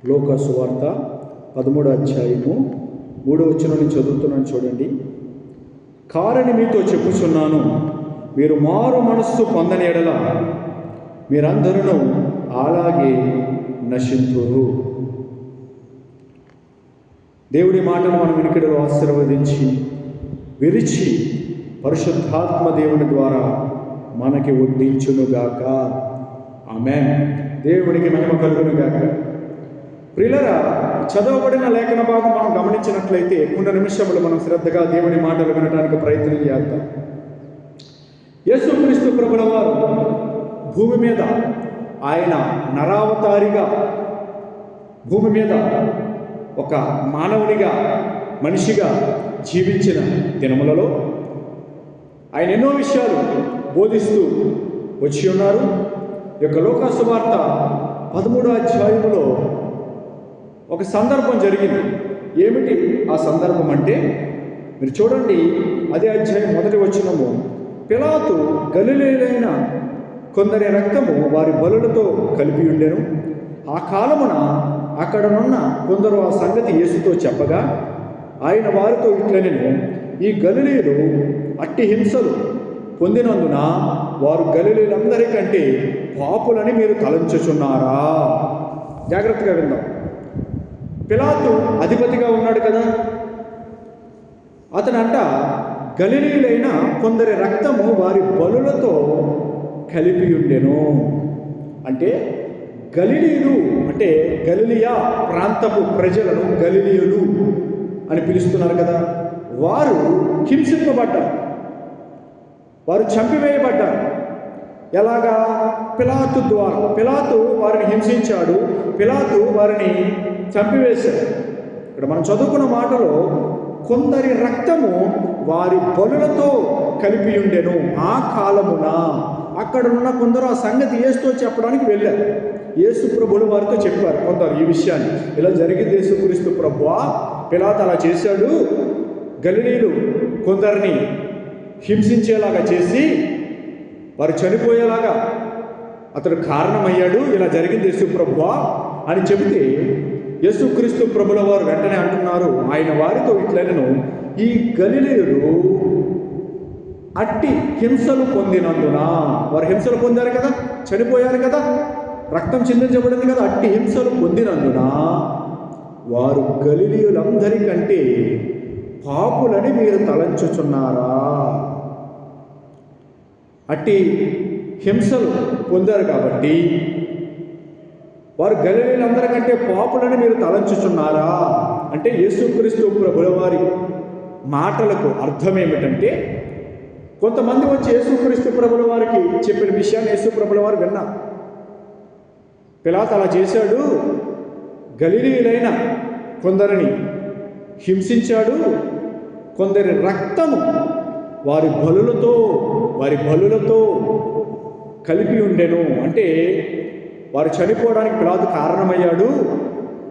లోకా సువార్త 13వ అధ్యాయము 3వ వచనం నుంచి చదువుతున్నాను చూడండి. కారని మీతో చెప్పుచున్నాను, మీరు మారు మనస్సు పొందని ఎడల మీరందరూ అలాగే నశింతురు. దేవుడి మాటలు మనం వినికిడిలో ఆశీర్వదించి విరిచి పరిశుద్ధాత్మ దేవుని ద్వారా మనకి వడ్డించునుగాక. ఆమేన్. దేవుడికి మహిమ కలుగునుగాక. ప్రియులారా, చదవబడిన లేఖన భాగం మనం గమనించినట్లయితే కొన్ని నిమిషములు మనం శ్రద్ధగా దేవుని మాటలు వినడానికి ప్రయత్నం చేద్దాం. యేసుక్రీస్తు ప్రభుల వారు భూమి మీద ఆయన నరావతారిగా భూమి మీద ఒక మానవునిగా మనిషిగా జీవించిన దినములలో ఆయన ఎన్నో విషయాలు బోధిస్తూ వచ్చి ఉన్నారు. ఈ యొక్క లోకా సువార్త 13వ అధ్యాయములో ఒక సందర్భం జరిగింది. ఏమిటి ఆ సందర్భం అంటే, మీరు చూడండి, అదే అధ్యాయం 1వ వచనము. పిలాతు గలిలయులైన కొందరి రక్తము వారి బలులతో కలిపి ఉండెను. ఆ కాలమున అక్కడనున్న కొందరు ఆ సంగతి యేసుతో చెప్పగా ఆయన వారితో ఇట్లనెను, ఈ గలిలయులు అట్టి హింసలు పొందినందున వారు గలిలయులందరికంటే పాపులని మీరు తలంచుచున్నారా? జాగ్రత్తగా విందాం. పిలాతు అధిపతిగా ఉన్నాడు కదా, అతనంట గలిలయులైన కొందరి రక్తము వారి బలులతో కలిపి ఉండెను. అంటే గలిలీయులు అంటే గలిలియా ప్రాంతపు ప్రజలను గలిలీయులు అని పిలుస్తున్నారు కదా, వారు హింసింపబడ్డారు, వారు చంపివేయబడ్డారు. ఎలాగా? పిలాతు ద్వారా. పిలాతు వారిని హింసించాడు, పిలాతు వారిని చంపివేశాడు. ఇక్కడ మనం చదువుకున్న మాటలో కొందరి రక్తము వారి బలులతో కలిపి ఉండెను. ఆ కాలమున అక్కడున్న కొందరు ఆ సంగతి యేసుతో చెప్పడానికి వెళ్ళారు. యేసు ప్రభులు వారితో చెప్పారు కొందరు ఈ విషయాన్ని, ఇలా జరిగింది యేసుక్రీస్తు ప్రభువా, పిలాతు అలా చేశాడు, గలిలీయులు కొందరిని హింసించేలాగా చేసి వారు చనిపోయేలాగా అతడు కారణమయ్యాడు, ఇలా జరిగింది యేసు ప్రభువా అని చెబితే యేసుక్రీస్తు ప్రభుల వారు వెంటనే అంటున్నారు ఆయన వారితో ఇట్లనెను, ఈ గలిలయులు అట్టి హింసలు పొందినందున, వారు హింసలు పొందారు కదా, చనిపోయారు కదా, రక్తం చిందించబడింది కదా, అట్టి హింసలు పొందినందున వారు గలిలయులందరికంటే పాపులని మీరు తలంచుచున్నారా? అట్టి హింసలు పొందారు కాబట్టి వారు గలిలయులందరికంటే పాపులని మీరు తలంచుచున్నారా? అంటే యేసుక్రీస్తు ప్రభుల వారి మాటలకు అర్థం ఏమిటంటే, కొంతమంది వచ్చి యేసుక్రీస్తు ప్రభుల వారికి చెప్పిన విషయాన్ని యేసు ప్రభుల వారు విన్నారు. పిలాతు అలా చేశాడు, గలిలయులైన కొందరిని హింసించాడు, కొందరి రక్తము వారి బలులతో కలిపి ఉండెను. అంటే వారు చనిపోవడానికి పిలాతు కారణమయ్యాడు,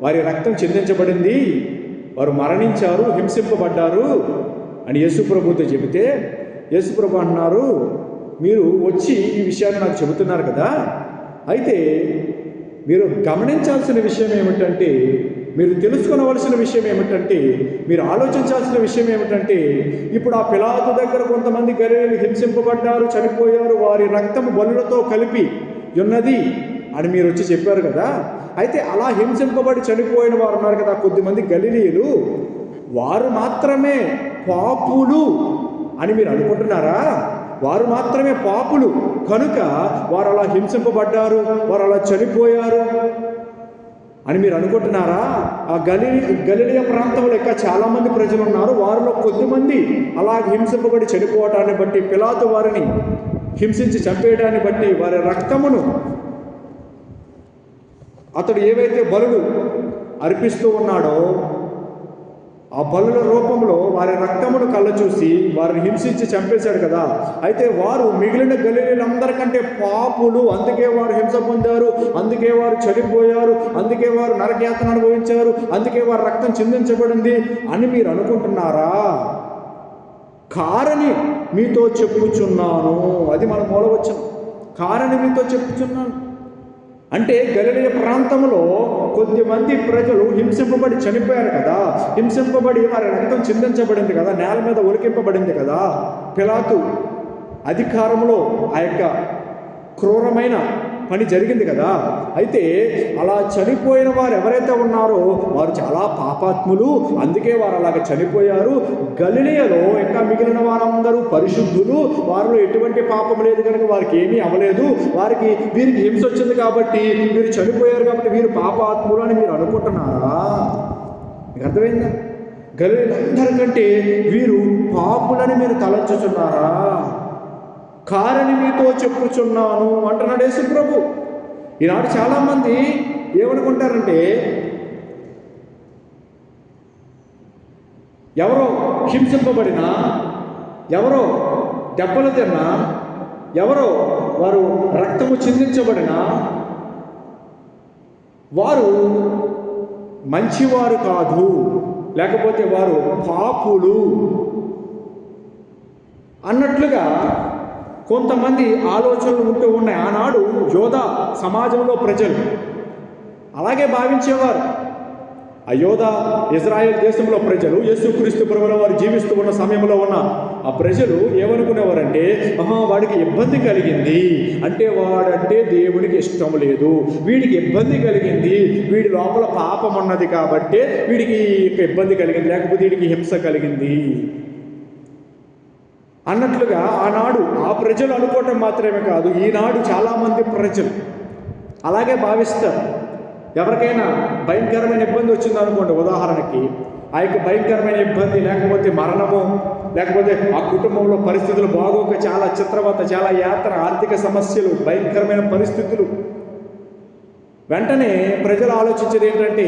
వారి రక్తం చిందించబడింది, వారు మరణించారు, హింసింపబడ్డారు అని యేసుప్రభుతో చెబితే యేసుప్రభు అంటున్నారు, మీరు వచ్చి ఈ విషయాన్ని నాకు చెబుతున్నారు కదా, అయితే మీరు గమనించాల్సిన విషయం ఏమిటంటే, మీరు తెలుసుకోవలసిన విషయం ఏమిటంటే, మీరు ఆలోచించాల్సిన విషయం ఏమిటంటే, ఇప్పుడు ఆ పిలాతు దగ్గర కొంతమంది గలిలయులు హింసింపబడ్డారు, చనిపోయారు, వారి రక్తము బలులతో కలిపి ఉన్నది అని మీరు వచ్చి చెప్పారు కదా, అయితే అలా హింసింపబడి చనిపోయిన వారు ఉన్నారు కదా కొద్దిమంది గలిలయులు, వారు మాత్రమే పాపులు అని మీరు అనుకుంటున్నారా? వారు మాత్రమే పాపులు కనుక వారు అలా హింసింపబడ్డారు, వారు అలా చనిపోయారు అని మీరు అనుకుంటున్నారా? ఆ గలిలయ ప్రాంతంలో ఇంకా చాలామంది ప్రజలు ఉన్నారు, వారిలో కొద్దిమంది అలా హింసింపబడి చనిపోవటాన్ని బట్టి, పిలాతు వారిని హింసించి చంపేయడాన్ని బట్టి, వారి రక్తమును అతడు ఏవైతే బలులు అర్పిస్తూ ఉన్నాడో ఆ బలుల రూపంలో వారి రక్తమును కళ్ళ చూసి వారిని హింసించి చంపేశాడు కదా, అయితే వారు మిగిలిన గలిలయులందరికంటే పాపులు, అందుకే వారు హింస పొందారు, అందుకే వారు చనిపోయారు, అందుకే వారు నరకయాతన అనుభవించారు, అందుకే వారి రక్తం చిందించబడింది అని మీరు అనుకుంటున్నారా? కారని మీతో చెప్పుచున్నాను. అది మన మూలవచనం. కారని మీతో చెప్పుచున్నాను. అంటే గలిలయ ప్రాంతంలో కొద్దిమంది ప్రజలు హింసింపబడి చనిపోయారు కదా, హింసింపబడి వారి రక్తం చిందించబడింది కదా, నేల మీద ఒలికింపబడింది కదా. పిలాతు అధికారంలో ఆ యొక్క క్రూరమైన పని జరిగింది కదా. అయితే అలా చనిపోయిన వారు ఎవరైతే ఉన్నారో వారు చాలా పాపాత్ములు, అందుకే వారు అలాగ చనిపోయారు. గలిలయలో ఇంకా మిగిలిన వారందరూ పరిశుద్ధులు, వారిలో ఎటువంటి పాపం లేదు కనుక వారికి ఏమీ అవ్వలేదు. వీరికి హింస వచ్చింది కాబట్టి వీరు చనిపోయారు కాబట్టి వీరు పాపాత్ములు అని మీరు అనుకుంటున్నారా? మీకు అర్థమైందా? గలిలయులందరికంటే వీరు పాపులని మీరు తలంచుచున్నారా? కారణి మీతో చెప్పుచున్నాను అంటున్నాడు యేసు ప్రభు. ఈనాడు చాలామంది ఏమనుకుంటారంటే, ఎవరో హింసింపబడినా, ఎవరో దెబ్బలు తిన్నా, ఎవరో వారు రక్తము చిందించబడినా వారు మంచివారు కాదు, లేకపోతే వారు పాపులు అన్నట్లుగా కొంతమంది ఆలోచనలు ఉంటూ ఉన్నాయి. ఆనాడు యోధా సమాజంలో ప్రజలు అలాగే భావించేవారు. ఆ యోధా ఇజ్రాయెల్ దేశంలో ప్రజలు, యేసుక్రీస్తు ప్రభువుల వారు జీవిస్తూ ఉన్న సమయంలో ఉన్న ఆ ప్రజలు ఏమనుకునేవారంటే, వాడికి ఇబ్బంది కలిగింది అంటే వాడంటే దేవునికి ఇష్టం లేదు, వీడికి ఇబ్బంది కలిగింది, వీడి లోపల పాపం ఉన్నది కాబట్టి వీడికి ఇబ్బంది కలిగింది, లేకపోతే వీడికి హింస కలిగింది అన్నట్లుగా ఆనాడు ఆ ప్రజలు అనుకోవటం మాత్రమే కాదు, ఈనాడు చాలామంది ప్రజలు అలాగే భావిస్తారు. ఎవరికైనా భయంకరమైన ఇబ్బంది వచ్చిందనుకోండి, ఉదాహరణకి ఆ యొక్క భయంకరమైన ఇబ్బంది, లేకపోతే మరణము, లేకపోతే ఆ కుటుంబంలో పరిస్థితులు బాగోక చాలా చిత్రవత, చాలా యాత్ర, ఆర్థిక సమస్యలు, భయంకరమైన పరిస్థితులు, వెంటనే ప్రజలు ఆలోచించేది ఏంటంటే,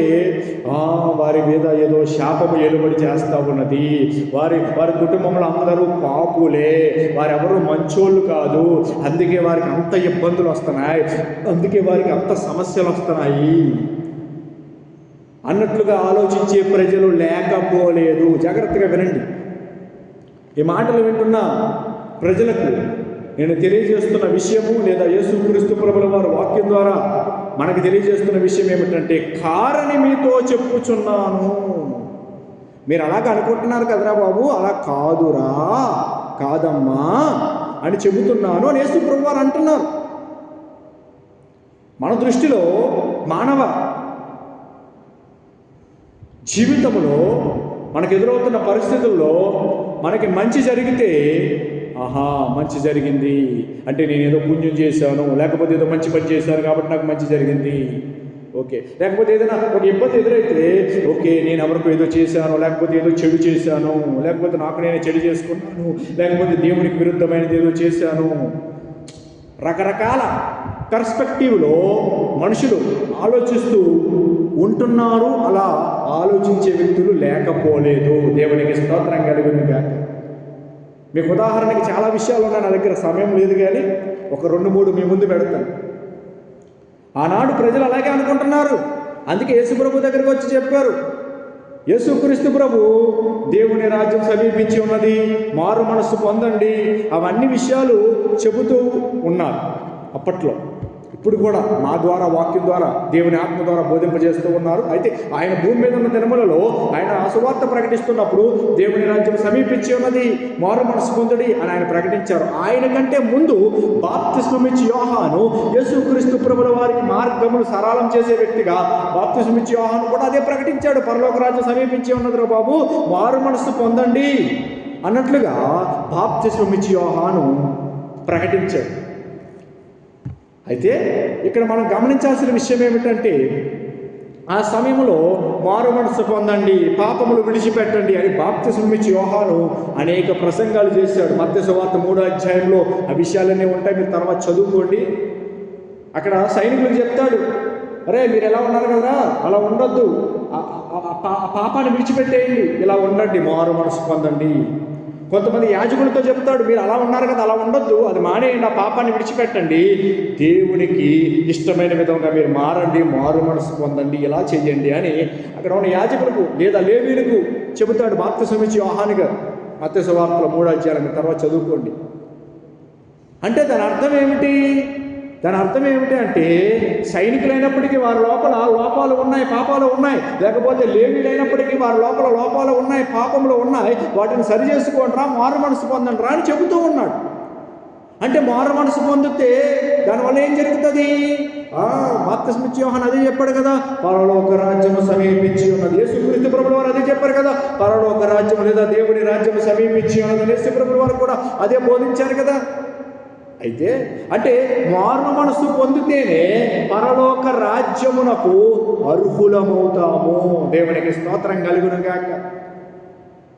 వారి మీద ఏదో శాపము ఏలుబడి చేస్తూ ఉన్నది, వారి కుటుంబంలో అందరూ పాపులే, వారెవరూ మంచోళ్ళు కాదు, అందుకే వారికి అంత ఇబ్బందులు వస్తున్నాయి, అందుకే వారికి అంత సమస్యలు వస్తున్నాయి అన్నట్లుగా ఆలోచించే ప్రజలు లేకపోలేదు. జాగ్రత్తగా వినండి. ఈ మాటలు వింటున్న ప్రజలకు నేను తెలియజేస్తున్న విషయము, లేదా యేసుక్రీస్తు ప్రభువుల వారి వాక్యం ద్వారా మనకు తెలియజేస్తున్న విషయం ఏమిటంటే, కారణి మీతో చెప్పుచున్నాను. మీరు అలాగ అనుకుంటున్నారు కదరా బాబు, అలా కాదురా, కాదమ్మా అని చెబుతున్నాను అని యేసు ప్రభువు వారు అంటున్నారు. మన దృష్టిలో మానవ జీవితంలో మనకు ఎదురవుతున్న పరిస్థితుల్లో మనకి మంచి జరిగితే, మంచి జరిగింది అంటే నేను ఏదో పుణ్యం చేశాను, లేకపోతే ఏదో మంచి పని చేశాను కాబట్టి నాకు మంచి జరిగింది, ఓకే. లేకపోతే ఏదైనా ఒక ఇబ్బంది ఎదురైతే, ఓకే నేను ఎవరికో ఏదో చేశాను, లేకపోతే ఏదో చెడు చేశాను, లేకపోతే నాకు నేనే చెడు చేసుకున్నాను, లేకపోతే దేవునికి విరుద్ధమైనది ఏదో చేశాను. రకరకాల పర్స్పెక్టివ్లో మనుషులు ఆలోచిస్తూ ఉంటున్నారు. అలా ఆలోచించే వ్యక్తులు లేకపోలేదు. దేవునికి స్తోత్రం కలుగును గాక. మీకు ఉదాహరణకి చాలా విషయాలు ఉన్నాయి, నా దగ్గర సమయం లేదు, కానీ ఒక 2-3 మీ ముందు పెడతాను. ఆనాడు ప్రజలు అలాగే అనుకుంటున్నారు. అందుకే యేసు ప్రభు దగ్గరికి వచ్చి చెప్పారు, యేసుక్రీస్తు ప్రభు దేవుని రాజ్యం సమీపించి ఉన్నది, మారు మనస్సు పొందండి, అవన్నీ విషయాలు చెబుతూ ఉన్నారు అప్పట్లో. ఇప్పుడు కూడా మా ద్వారా, వాక్యం ద్వారా, దేవుని ఆత్మ ద్వారా బోధింపజేస్తూ ఉన్నారు. అయితే ఆయన భూమి మీద ఉన్న దినములలో ఆయన సువార్త ప్రకటిస్తున్నప్పుడు దేవుని రాజ్యం సమీపించి ఉన్నది, మారు మనసు పొందుడి అని ఆయన ప్రకటించారు. ఆయన కంటే ముందు బాప్తిస్మమిచ్చి యోహాను యేసుక్రీస్తు ప్రభువుల వారికి మార్గములు సరళం చేసే వ్యక్తిగా బాప్తిస్మమిచ్చి యోహాను కూడా అదే ప్రకటించాడు. పరలోక రాజ్యం సమీపించి ఉన్నదిరా బాబు, మారు మనసు పొందండి అన్నట్లుగా బాప్తిస్మమిచ్చి యోహాను ప్రకటించాడు. అయితే ఇక్కడ మనం గమనించాల్సిన విషయం ఏమిటంటే, ఆ సమయంలో మారు మనసు పొందండి, పాపములు విడిచిపెట్టండి అని బాప్తిస్మమిచ్చి యోహాను అనేక ప్రసంగాలు చేశాడు. మత్తయి సువార్త 3వ అధ్యాయంలో ఆ విషయాలన్నీ ఉంటాయి, మీరు తర్వాత చదువుకోండి. అక్కడ సైనికులకు చెప్తాడు, అరే మీరు ఎలా ఉన్నారు కదా, అలా ఉండొద్దు, పాపాన్ని విడిచిపెట్టేయండి, ఇలా ఉండండి, మారు మనసు పొందండి. కొంతమంది యాజకులతో చెప్తాడు, మీరు అలా ఉన్నారు కదా, అలా ఉండొద్దు, అది మానేయండి, ఆ పాపాన్ని విడిచిపెట్టండి, దేవునికి ఇష్టమైన విధంగా మీరు మారండి, మారు మనసు పొందండి, ఇలా చెయ్యండి అని అక్కడ ఉన్న యాజకులకు లేదా లేవీలకు చెబుతాడు బాప్తిస్మమిచ్చి యోహాను గారు. మత్తయి సువార్తలో 3వ అధ్యాయం తర్వాత చదువుకోండి. అంటే దాని అర్థం ఏమిటి? దాని అర్థం ఏమిటి అంటే సైనికులైనప్పటికీ వారి లోపల లోపాలు ఉన్నాయి, పాపాలు ఉన్నాయి. లేకపోతే లేవీలైనప్పటికీ వారి లోపల లోపాలు ఉన్నాయి, పాపములు ఉన్నాయి. వాటిని సరి చేసుకోండిరా, మారు మనసు పొందండి రా అని చెబుతూ ఉన్నాడు. అంటే మారు మనసు పొందితే దానివల్ల ఏం జరుగుతుంది? బాప్తిస్మ యోహాను అదే చెప్పాడు కదా, పరలోక రాజ్యము సమీపించి ఉన్నది. యేసుక్రీస్తు ప్రభుల వారు అదే చెప్పారు కదా, పరలోక రాజ్యం లేదా దేవుని రాజ్యము సమీపించి ఉన్నది. యేసు ప్రభుల వారు కూడా అదే బోధించారు కదా. అయితే అంటే మారు మనసు పొందితేనే పరలోక రాజ్యమునకు అర్హులమవుతాము. దేవునికి స్తోత్రం కలుగును గాక.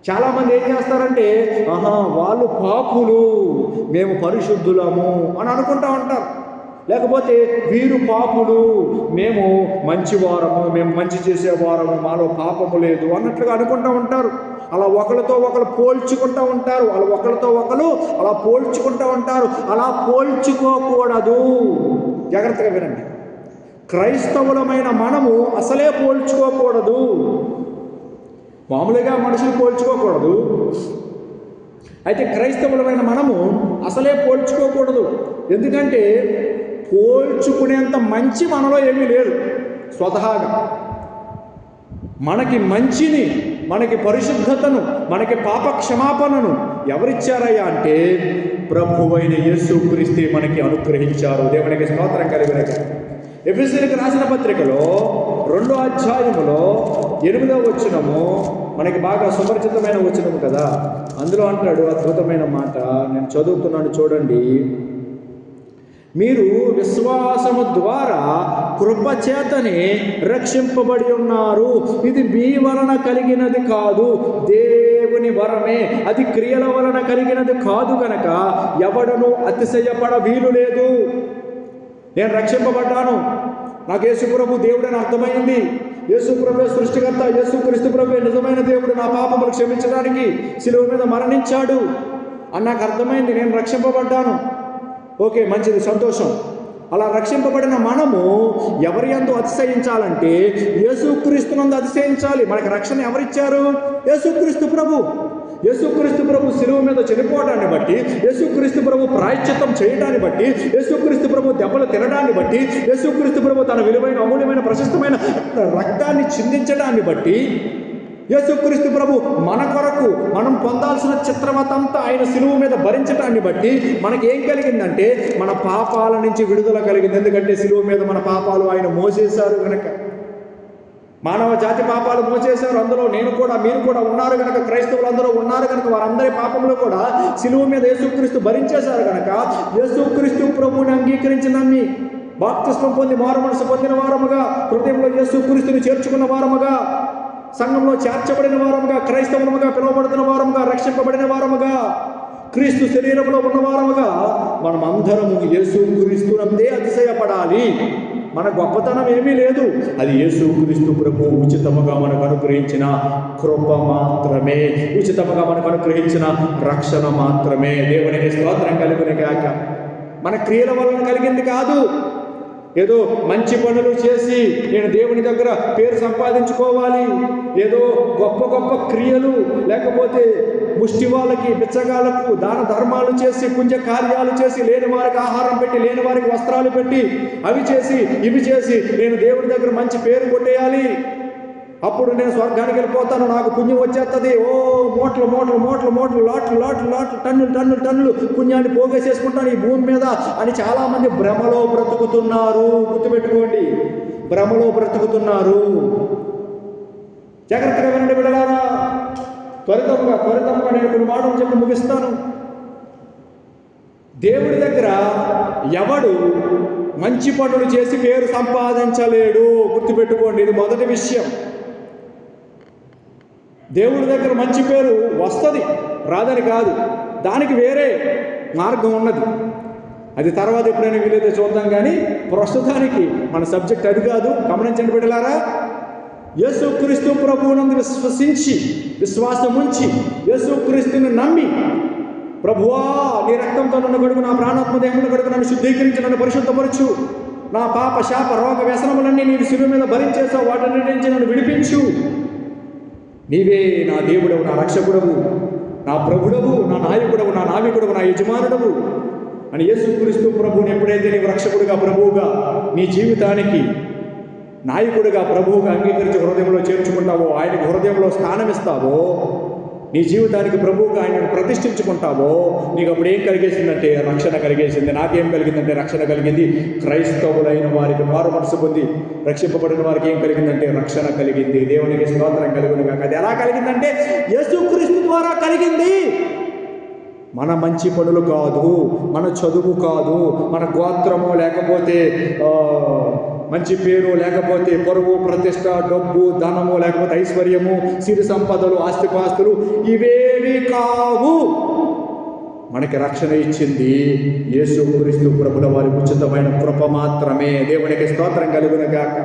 చాలామంది ఏం చేస్తారంటే వాళ్ళు పాపులు, మేము పరిశుద్ధులము అని అనుకుంటా ఉంటారు. లేకపోతే వీరు పాపులు, మేము మంచివారము, మేము మంచి చేసేవారము, మాలో పాపము లేదు అన్నట్లుగా అనుకుంటూ ఉంటారు. అలా ఒకరితో ఒకరు పోల్చుకుంటూ ఉంటారు. అలా పోల్చుకుంటూ ఉంటారు. అలా పోల్చుకోకూడదు. జాగ్రత్తగా వినండి. క్రైస్తవులమైన మనము అసలే పోల్చుకోకూడదు. మామూలుగా మనుషులు పోల్చుకోకూడదు. అయితే క్రైస్తవులమైన మనము అసలే పోల్చుకోకూడదు. ఎందుకంటే పోల్చుకునేంత మంచి మనలో ఏమీ లేదు స్వతహాగా. మనకి మంచిని, మనకి పరిశుద్ధతను, మనకి పాప క్షమాపణను ఎవరిచ్చారయ్యా అంటే ప్రభువైన యేసుక్రీస్తు మనకి అనుగ్రహించారు. దేవునికి స్తోత్రం కలుగునుగాక. ఎఫెసీయులకు రాసిన పత్రికలో 2వ అధ్యాయములో 8వ వచనము మనకి బాగా సుపరిచితమైన వచనము కదా. అందులో అంటాడు అద్భుతమైన మాట, నేను చదువుతున్నాను చూడండి. మీరు విశ్వాసము ద్వారా కృపచేతనే రక్షింపబడి ఉన్నారు. ఇది మీ వలన కలిగినది కాదు, దేవుని వరమే. అది క్రియల వలన కలిగినది కాదు కనుక ఎవడను అతిశయపడ వీలు లేదు. నేను రక్షింపబడ్డాను, నాకు యేసుప్రభు దేవుడని అర్థమైంది. యేసుప్రభు సృష్టికర్త, యేసుక్రీస్తు ప్రభు నిజమైన దేవుడు, నా పాపములు క్షమించడానికి శిలువ మీద మరణించాడు అని నాకు అర్థమైంది. నేను రక్షింపబడ్డాను. ఓకే, మంచిది, సంతోషం. అలా రక్షింపబడిన మనము ఎవరి యందు అతిశయించాలంటే యేసుక్రీస్తునందు అతిశయించాలి. మనకి రక్షణ ఎవరిచ్చారు? యేసుక్రీస్తు ప్రభు. యేసుక్రీస్తు ప్రభు శిలువ మీద చనిపోవడాన్ని బట్టి, యేసుక్రీస్తు ప్రభు ప్రాయశ్చిత్తం చేయడాన్ని బట్టి, యేసుక్రీస్తు ప్రభు దెబ్బలు తినడాన్ని బట్టి, యేసుక్రీస్తు ప్రభు తన విలువైన అమూల్యమైన ప్రశస్తమైన రక్తాన్ని చిందించడాన్ని బట్టి, యేసుక్రీస్తు ప్రభు మన కొరకు మనం పొందాల్సిన చిత్రవతంతా ఆయన శిలువ మీద భరించడాన్ని బట్టి మనకి ఏం కలిగిందంటే మన పాపాల నుంచి విడుదల కలిగింది. ఎందుకంటే శిలువ మీద మన పాపాలు ఆయన మోసేశారు కనుక. మానవ జాతి పాపాలు మోసేశారు. అందులో నేను కూడా, మీరు కూడా ఉన్నారు కనుక, క్రైస్తవులు అందరూ ఉన్నారు కనుక వారందరి పాపములు కూడా శిలువ మీద యేసుక్రీస్తు భరించేశారు కనుక యేసుక్రీస్తు ప్రభువుని అంగీకరించి నమ్మి బాప్తిస్మం పొంది మారు మనసు పొందిన వారముగా, హృదయంలో యేసుక్రీస్తుని చేర్చుకున్న వారముగా, సంఘంలో చేర్చబడిన వారముగా, క్రైస్తవులముగా పిలువబడుతున్న వారముగా, రక్షింపబడిన వారముగా, క్రీస్తు శరీరంలో ఉన్న వారముగా మనం అందరము యేసుక్రీస్తునందే అతిశయపడాలి. మన గొప్పతనం ఏమీ లేదు, అది యేసుక్రీస్తు ప్రభు ఉచితముగా మనకు అనుగ్రహించిన కృప మాత్రమే, ఉచితముగా మనకు అనుగ్రహించిన రక్షణ మాత్రమే. దేవునికి స్తోత్రం కలుగునుగాక. మన క్రియల వలన కలిగింది కాదు. ఏదో మంచి పనులు చేసి నేను దేవుని దగ్గర పేరు సంపాదించుకోవాలి, ఏదో గొప్ప గొప్ప క్రియలు, లేకపోతే ముష్టి వాళ్ళకి, బిచ్చగాళ్ళకు దాన ధర్మాలు చేసి, పుణ్య కార్యాలు చేసి, లేని వారికి ఆహారం పెట్టి, లేని వారికి వస్త్రాలు పెట్టి, అవి చేసి ఇవి చేసి నేను దేవుని దగ్గర మంచి పేరు కొట్టేయాలి, అప్పుడు నేను స్వర్గానికి వెళ్ళిపోతాను, నాకు పుణ్యం వచ్చేస్తుంది, ఓ మూటలు మూటలు మూటలు మూటలు లాట్లు లాట్లు లాట్లు టన్నులు టన్నులు టన్నులు పుణ్యాన్ని పోగేసేసుకుంటాను ఈ భూమి మీద అని చాలామంది భ్రమలో బ్రతుకుతున్నారు. గుర్తుపెట్టుకోండి, భ్రమలో బ్రతుకుతున్నారు. జాగ్రత్తగా వినండి బిడ్డలారా. త్వరితంగా నేను కొన్ని మాటలు చెప్పి ముగిస్తాను. దేవుడి దగ్గర ఎవడు మంచి పనులు చేసి పేరు సంపాదించలేడు. గుర్తుపెట్టుకోండి, ఇది మొదటి విషయం. దేవుడి దగ్గర మంచి పేరు వస్తుంది, రాదని కాదు, దానికి వేరే మార్గం ఉన్నది. అది తర్వాత ఎప్పుడైనా వీలైతే చూద్దాం. కానీ ప్రస్తుతానికి మన సబ్జెక్ట్ అది కాదు. గమనించండి బిడ్డలారా. యేసుక్రీస్తు ప్రభువునందు విశ్వసించి, విశ్వాసం ఉంచి, యేసుక్రీస్తుని నమ్మి, ప్రభువా నీ రక్తంతో నన్ను కడుగు, నా ప్రాణాత్మ దేహమును కడుగు, నన్ను శుద్ధీకరించి నన్ను పరిశుద్ధపరచు, నా పాప శాప రోగ వ్యసనములన్నీ నీవు శిలువ మీద భరించేసావు, వాటిని నుంచి నన్ను విడిపించు, నీవే నా దేవుడవు, నా రక్షకుడవు, నా ప్రభుడవు, నా నాయకుడవు, నా నావికుడవు, నా యజమానుడవు, అని యేసుక్రీస్తు ప్రభువుని ఎప్పుడైతే నీవు రక్షకుడిగా, ప్రభువుగా, నీ జీవితానికి నాయకుడిగా, ప్రభువుగా అంగీకరించి హృదయంలో చేర్చుకుంటావో, ఆయనకు హృదయంలో స్థానం ఇస్తావో, నీ జీవితానికి ప్రభువుగా ఆయనను ప్రతిష్ఠించుకుంటావో, నీకు అప్పుడు ఏం కలిగేసిందంటే రక్షణ కలిగేసింది. నాకేం కలిగిందంటే రక్షణ కలిగింది. క్రైస్తవులైన వారికి, మారు మనసు పొంది రక్షింపబడిన వారికి ఏం కలిగిందంటే రక్షణ కలిగింది. దేవునికి స్తోత్రం కలుగును గాక. అది ఎలా కలిగిందంటే యేసుక్రీస్తు ద్వారా కలిగింది. మన మంచి పనులు కాదు, మన చదువు కాదు, మన గోత్రము, లేకపోతే మంచి పేరు, లేకపోతే పరువు, ప్రతిష్ట, డబ్బు, ధనము, లేకపోతే ఐశ్వర్యము, సిరి సంపదలు, ఆస్తిపాస్తులు ఇవేవి కావు. మనకి రక్షణ ఇచ్చింది యేసుక్రీస్తు ప్రభుల వారి ఉచితమైన కృప మాత్రమే. దేవునికి స్తోత్రం కలుగును గాక.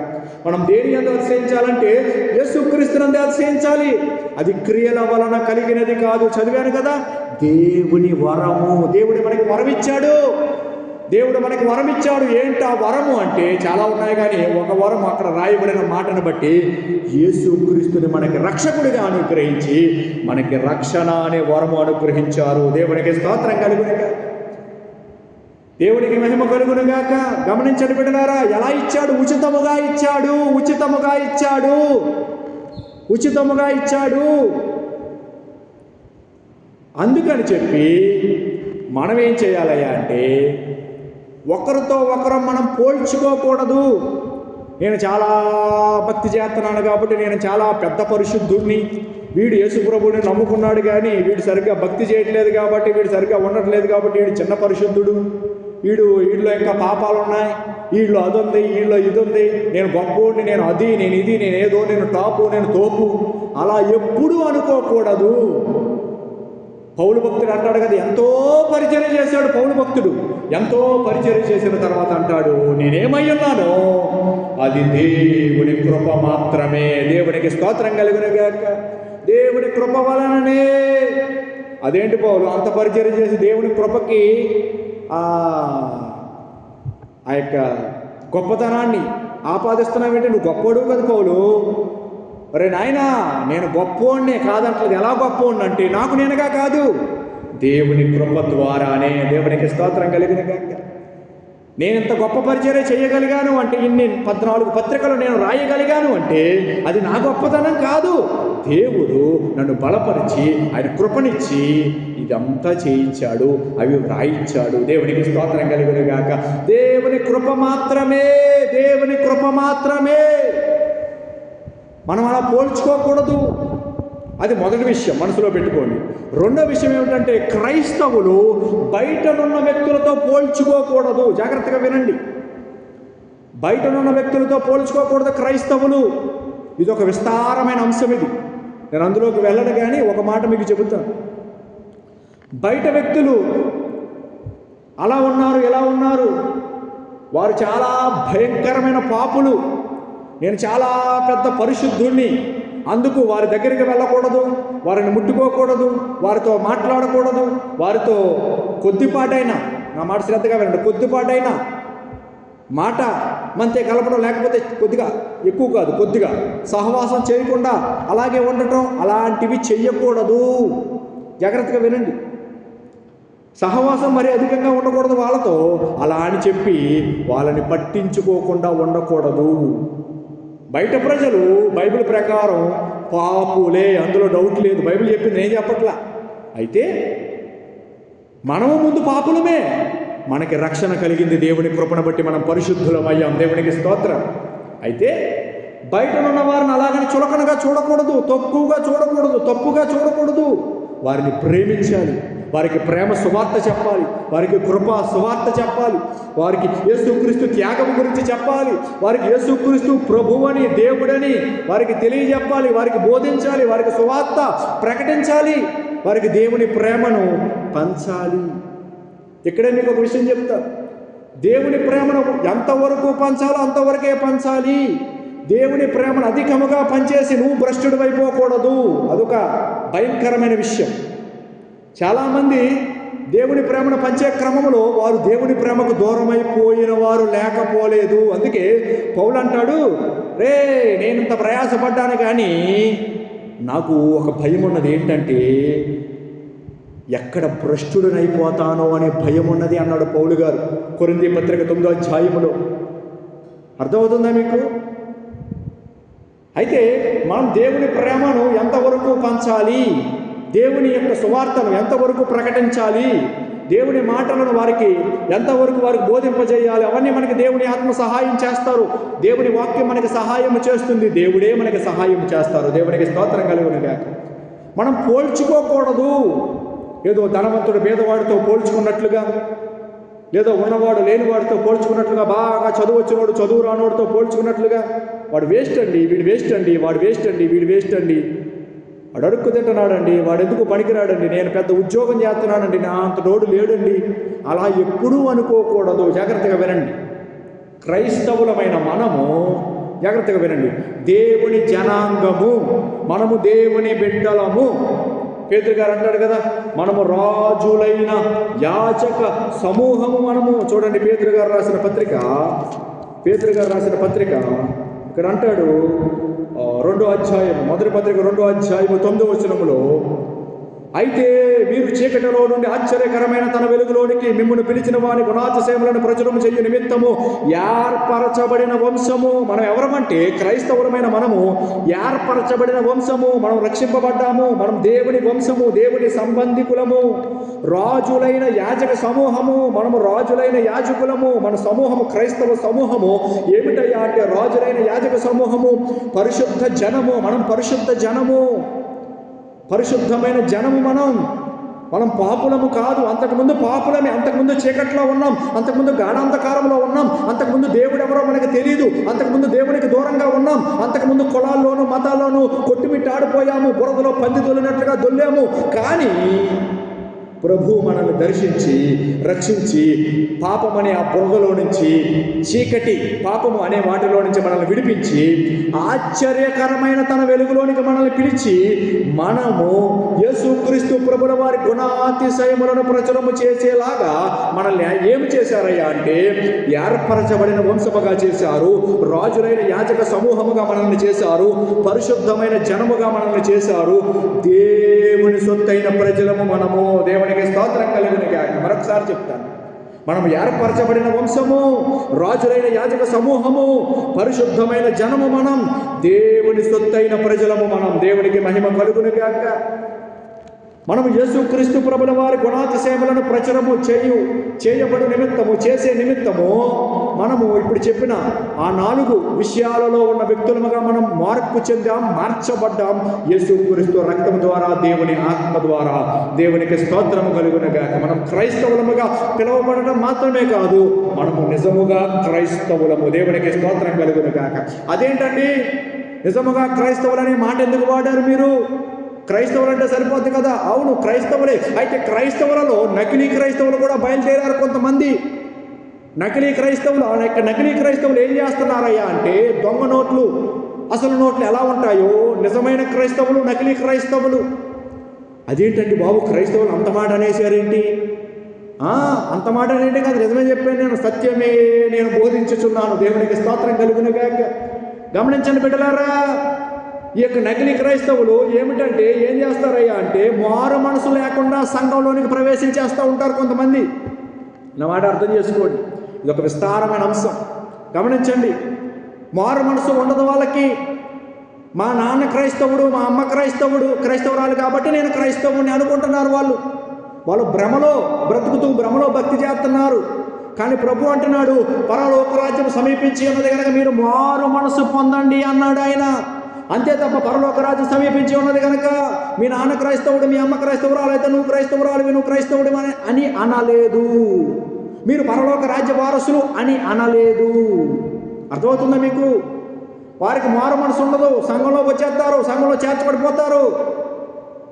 మనం దేని యందు అతిశయించాలంటే యేసుక్రీస్తునందే అతిశయించాలి. అది క్రియల వలన కలిగినది కాదు. చదివాను కదా, దేవుని వరము. దేవుడు మనకి వరం ఇచ్చాడు. దేవుడు మనకి వరం ఇచ్చాడు. ఏంటి ఆ వరము అంటే చాలా ఉన్నాయి, కానీ ఒక వరం అక్కడ రాయబడిన మాటను బట్టి యేసుక్రీస్తుని మనకి రక్షకుడిగా అనుగ్రహించి మనకి రక్షణ అనే వరము అనుగ్రహించారు. దేవునికి స్తోత్రం కలుగునుగాక. దేవునికి మహిమ కలుగునుగాక. గమనించండి బిడ్డలారా, ఎలా ఇచ్చాడు? ఉచితముగా ఇచ్చాడు. ఉచితముగా ఇచ్చాడు. ఉచితముగా ఇచ్చాడు. అందుకని చెప్పి మనం ఏం చేయాలయ్యా అంటే ఒకరితో ఒకరు మనం పోల్చుకోకూడదు. నేను చాలా భక్తి చేస్తున్నాను కాబట్టి నేను చాలా పెద్ద పరిశుద్ధుడిని, వీడు యేసుప్రభుని నమ్ముకున్నాడు కానీ వీడు సరిగ్గా భక్తి చేయట్లేదు కాబట్టి, వీడు సరిగ్గా ఉండట్లేదు కాబట్టి వీడు చిన్న పరిశుద్ధుడు, వీడిలో ఇంకా పాపాలు ఉన్నాయి, వీళ్ళు అది ఉంది, వీళ్ళు ఇది ఉంది, నేను గొప్పోడిని, నేను అది, నేను ఇది, నేను ఏదో, నేను టాపు, నేను తోపు, అలా ఎప్పుడూ అనుకోకూడదు. పౌలు భక్తుడు అంటాడు కదా, ఎంతో పరిచర్య చేశాడు పౌలు భక్తుడు. ఎంతో పరిచర్య చేసిన తర్వాత అంటాడు, నేనేమై ఉన్నానో అది దేవుని కృప మాత్రమే. దేవునికి స్తోత్రం కలుగునుగాక. దేవుని కృప వలననే. అదేంటి పౌలు అంత పరిచర్య చేసి దేవుని కృపకి ఆ యొక్క గొప్పతనాన్ని ఆపాదిస్తున్నావేంటి? నువ్వు గొప్పోడు కదా పౌలు. అరే నాయనా, నేను గొప్పోడినే కాదంటలేదు. ఎలా గొప్పోడిని అంటే నాకు నేనుగా కాదు, దేవుని కృప ద్వారానే. దేవునికి స్తోత్రం కలిగినగాక. నేను ఇంత గొప్ప పరిచర్య చేయగలిగాను అంటే, ఇన్ని 14 పత్రికలు నేను రాయగలిగాను అంటే అది నా గొప్పతనం కాదు. దేవుడు నన్ను బలపరిచి ఆయన కృపనిచ్చి ఇదంతా చేయించాడు, అవి వ్రాయించాడు. దేవునికి స్తోత్రం కలిగినగాక. దేవుని కృప మాత్రమే. దేవుని కృప మాత్రమే. మనం అలా పోల్చుకోకూడదు. అది మొదటి విషయం, మనసులో పెట్టుకోండి. రెండో విషయం ఏమిటంటే క్రైస్తవులు బయటనున్న వ్యక్తులతో పోల్చుకోకూడదు. జాగ్రత్తగా వినండి. బయటనున్న వ్యక్తులతో పోల్చుకోకూడదు క్రైస్తవులు. ఇది ఒక విస్తారమైన అంశం. ఇది నేను అందులోకి వెళ్ళను, కానీ ఒక మాట మీకు చెబుతాను. బయట వ్యక్తులు అలా ఉన్నారు, ఇలా ఉన్నారు, వారు చాలా భయంకరమైన పాపులు, నేను చాలా పెద్ద పరిశుద్ధుణ్ణి, అందుకు వారి దగ్గరికి వెళ్ళకూడదు, వారిని ముట్టుకోకూడదు, వారితో మాట్లాడకూడదు, వారితో కొద్దిపాటైనా, నా మాట శ్రద్ధగా వినండి, కొద్దిపాటైనా మాట మంతే కలపడం, లేకపోతే కొద్దిగా, ఎక్కువ కాదు కొద్దిగా సహవాసం చేయకుండా అలాగే ఉండటం, అలాంటివి చెయ్యకూడదు. జాగ్రత్తగా వినండి. సహవాసం మరి అధికంగా ఉండకూడదు వాళ్ళతో. అలా అని చెప్పి వాళ్ళని పట్టించుకోకుండా ఉండకూడదు. బయట ప్రజలు బైబిల్ ప్రకారం పాపులే, అందులో డౌట్ లేదు. బైబిల్ చెప్పింది నేను చెప్పట్లా. అయితే మనము ముందు పాపులమే. మనకి రక్షణ కలిగింది దేవుని కృపను బట్టి, మనం పరిశుద్ధులమయ్యాం. దేవునికి స్తోత్రం. అయితే బయట ఉన్న వారిని అలాగని చులకనగా చూడకూడదు, తక్కువగా చూడకూడదు, తప్పుగా చూడకూడదు. వారిని ప్రేమించాలి, వారికి ప్రేమ సువార్త చెప్పాలి, వారికి కృప సువార్త చెప్పాలి, వారికి యేసుక్రీస్తు త్యాగం గురించి చెప్పాలి, వారికి యేసుక్రీస్తు ప్రభువని, దేవుడని వారికి తెలియజెప్పాలి, వారికి బోధించాలి, వారికి సువార్త ప్రకటించాలి, వారికి దేవుని ప్రేమను పంచాలి. ఇక్కడే మీకు ఒక విషయం చెప్తా. దేవుని ప్రేమను ఎంతవరకు పంచాలో అంతవరకే పంచాలి. దేవుని ప్రేమను అధికముగా పంచేసి నువ్వు భ్రష్టుడు అయిపోకూడదు. అదొక భయంకరమైన విషయం. చాలామంది దేవుని ప్రేమను పంచే క్రమంలో వారు దేవుని ప్రేమకు దూరమైపోయిన వారు లేకపోలేదు. అందుకే పౌలు అంటాడు, రే నేను ఇంత ప్రయాసపడ్డాను కానీ నాకు ఒక భయం ఉన్నది. ఏంటంటే ఎక్కడ భ్రష్టుడనైపోతానో అనే భయం ఉన్నది అన్నాడు పౌలు గారు కొరింథీ పత్రిక 9వ అధ్యాయములో. అర్థమవుతుందా మీకు? అయితే మనం దేవుని ప్రేమను ఎంతవరకు పంచాలి, దేవుని యొక్క సువార్తను ఎంతవరకు ప్రకటించాలి, దేవుని మాటలను వారికి ఎంతవరకు వారికి బోధింపజేయాలి, అవన్నీ మనకి దేవుని ఆత్మ సహాయం చేస్తారు. దేవుని వాక్యం మనకి సహాయం చేస్తుంది, దేవుడే మనకి సహాయం చేస్తారు. దేవునికి స్తోత్రం కలుగును గాక. మనం పోల్చుకోకూడదు. ఏదో ధనవంతుడు పేదవాడితో పోల్చుకున్నట్లుగా, ఏదో ఉన్నవాడు లేనివాడితో పోల్చుకున్నట్లుగా, బాగా చదువు వచ్చినవాడు చదువు రానివాడితో పోల్చుకున్నట్లుగా, వాడు వేస్ట్ అండి, వీడు వేస్ట్ అండి, వాడు వేస్ట్ అండి, వీడు వేస్ట్ అండి, వాడు అడుక్కు తింటున్నాడండి, వాడు ఎందుకు పనికిరాడండి, నేను పెద్ద ఉద్యోగం చేస్తున్నానండి, నా అంత నోడు లేడండి, అలా ఎప్పుడూ అనుకోకూడదు. జాగ్రత్తగా వినండి. క్రైస్తవులమైన మనము, జాగ్రత్తగా వినండి, దేవుని జనాంగము, మనము దేవుని బిడ్డలము. పేతురు గారు అంటాడు కదా, మనము రాజులైన యాజక సమూహము మనము. చూడండి పేతురు గారు రాసిన పత్రిక ఇక్కడ అంటాడు, 2వ అధ్యాయం, మొదటి పత్రిక 2వ అధ్యాయము 9వ వచనములో, అయితే మీరు చీకటిలో నుండి ఆశ్చర్యకరమైన తన వెలుగులోనికి మిమ్మల్ని పిలిచిన వాని గుణాతిశయములను ప్రచురము చేయు నిమిత్తము ఏర్పరచబడిన వంశము. మనం ఎవరమంటే క్రైస్తవులమైన మనము ఏర్పరచబడిన వంశము, మనం రక్షింపబడ్డాము, మనం దేవుని వంశము, దేవుని సంబంధికులము, రాజులైన యాజక సమూహము, మనము రాజులైన యాజకులము. మన సమూహము క్రైస్తవ సమూహము ఏమిటయ్యా అంటే రాజులైన యాజక సమూహము, పరిశుద్ధ జనము. మనం పరిశుద్ధ జనము, పరిశుద్ధమైన జనము. మనం పాపులము కాదు. అంతకుముందు పాపులమే, అంతకుముందు చీకట్లో ఉన్నాం, అంతకుముందు గాఢాంధకారంలో ఉన్నాం, అంతకుముందు దేవుడు ఎవరో మనకు తెలియదు, అంతకుముందు దేవునికి దూరంగా ఉన్నాం, అంతకుముందు కులాల్లోనూ మతాల్లోనూ కొట్టుమిట్టాడిపోయాము, బురదలో పంది దొల్లినట్లుగా దొల్లాము. కానీ ప్రభు మనల్ని దర్శించి రక్షించి పాపమనే ఆ బురదలో నుంచి, చీకటి పాపము అనే వాటిలో నుంచి మనల్ని విడిపించి ఆశ్చర్యకరమైన తన వెలుగులోనికి మనల్ని పిలిచి, మనము యేసుక్రీస్తు ప్రభుల వారి గుణాతిశయములను ప్రచురము చేసేలాగా మనల్ని ఏమి చేశారయ్యా అంటే ఏర్పరచబడిన వంశముగా చేశారు, రాజులైన యాజక సమూహముగా మనల్ని చేశారు, పరిశుద్ధమైన జనముగా మనల్ని చేశారు, దేవుని సొత్తైన ప్రజలము మనము. దేవునికి స్తోత్రం కలుగును గాక. మరొకసారి చెప్తాను, మనం ఏర్పరచబడిన వంశము, రాజులైన యాజక సమూహము, పరిశుద్ధమైన జనము మనం, దేవుని సొత్తైన ప్రజలము మనం. దేవునికి మహిమ కలుగును గాక. మనము యేసుక్రీస్తు ప్రభుల వారి గుణాతిశయములను ప్రచురము చేయబడు నిమిత్తము, చేసే నిమిత్తము మనము ఇప్పుడు చెప్పిన ఆ 4 విషయాలలో ఉన్న వ్యక్తులముగా మనం మార్పు చెందాం, మార్చబడ్డాం యేసుక్రీస్తు రక్తము ద్వారా, దేవుని ఆత్మ ద్వారా. దేవునికి స్తోత్రము కలుగును గాక. మనం క్రైస్తవులముగా పిలువబడడం మాత్రమే కాదు, మనము నిజముగా క్రైస్తవులము. దేవునికి స్తోత్రం కలుగును గాక. అదేంటండి నిజముగా క్రైస్తవులనే మాట ఎందుకు వాడారు మీరు? క్రైస్తవులు అంటే సరిపోద్ది కదా. అవును, క్రైస్తవులే. అయితే క్రైస్తవులలో నకిలీ క్రైస్తవులు కూడా బయలుదేరారు కొంతమంది. నకిలీ క్రైస్తవులు ఏం చేస్తున్నారయ్యా అంటే దొంగ నోట్లు, అసలు నోట్లు ఎలా ఉంటాయో నిజమైన క్రైస్తవులు, నకిలీ క్రైస్తవులు. అదేంటండి బాబు, క్రైస్తవులు అంత మాట అనేసారేంటి? అంత మాట అనేంటి కాదు, నిజమే చెప్పాను నేను, సత్యమే నేను బోధించుచున్నాను. దేవునికి స్తోత్రం కలుగును గాక. గమనించండి బిడ్డలారా, ఈ యొక్క నకిలీ క్రైస్తవులు ఏమిటంటే ఏం చేస్తారయ్యా అంటే మారు మనసు లేకుండా సంఘంలోనికి ప్రవేశించేస్తూ ఉంటారు కొంతమంది. నా మాట అర్థం చేసుకోండి, ఇది ఒక విస్తారమైన అంశం. గమనించండి, మారు మనసు ఉండదు వాళ్ళకి. మా నాన్న క్రైస్తవుడు, మా అమ్మ క్రైస్తవురాలు కాబట్టి నేను క్రైస్తవుని అనుకుంటున్నారు వాళ్ళు భ్రమలో బ్రతుకుతూ భ్రమలో భక్తి చేస్తున్నారు. కానీ ప్రభు అంటున్నాడు, పరలోక రాజ్యం సమీపించి ఉన్నది కనుక మీరు మారు మనసు పొందండి అన్నాడు ఆయన. అంతే తప్ప పరలోక రాజ్యం సమీపించి ఉన్నది కనుక మీ నాన్న క్రైస్తవుడు, మీ అమ్మ క్రైస్తవురాలు అయితే నువ్వు క్రైస్తవుడు అని అనలేదు. మీరు పరలోక రాజ్య వారసులు అని అనలేదు. అర్థమవుతుందా మీకు? వారికి మారు మనసు ఉండదు, సంఘంలోకి వచ్చేస్తారు, సంఘంలో చేర్చబడిపోతారు.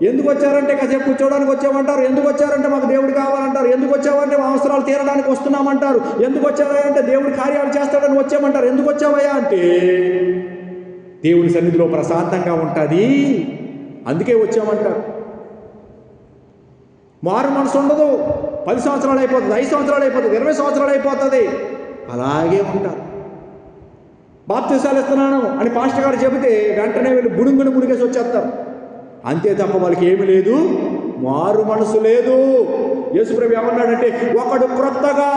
ఎందుకు వచ్చారంటే కాసేపు కూర్చోవడానికి వచ్చామంటారు, ఎందుకు వచ్చారంటే మాకు దేవుడు కావాలంటారు, ఎందుకు వచ్చావంటే మా అవసరాలు తీరడానికి వస్తున్నామంటారు, ఎందుకు వచ్చావయ్యా అంటే దేవుడి కార్యాలు చేస్తాడని వచ్చామంటారు. ఎందుకు వచ్చావయ్యా అంటే దేవుని సన్నిధిలో ప్రశాంతంగా ఉంటుంది, అందుకే వచ్చామంటారు. మారు మనసు ఉండదు. 10 సంవత్సరాలు అయిపోతుంది, 5 సంవత్సరాలు అయిపోతుంది, 20 సంవత్సరాలు అయిపోతుంది, అలాగే ఉంటారు. బాప్తిసాలు ఇస్తున్నాను అని పాస్టర్ గారు చెబితే వెంటనే వీళ్ళు బుడుంగుని మునిగేసి వచ్చేస్తారు. అంతే తప్ప వాళ్ళకి ఏమీ లేదు, మారు మనసు లేదు. యేసుప్రభు ఏమన్నాడంటే, ఒకడు క్రొత్తగా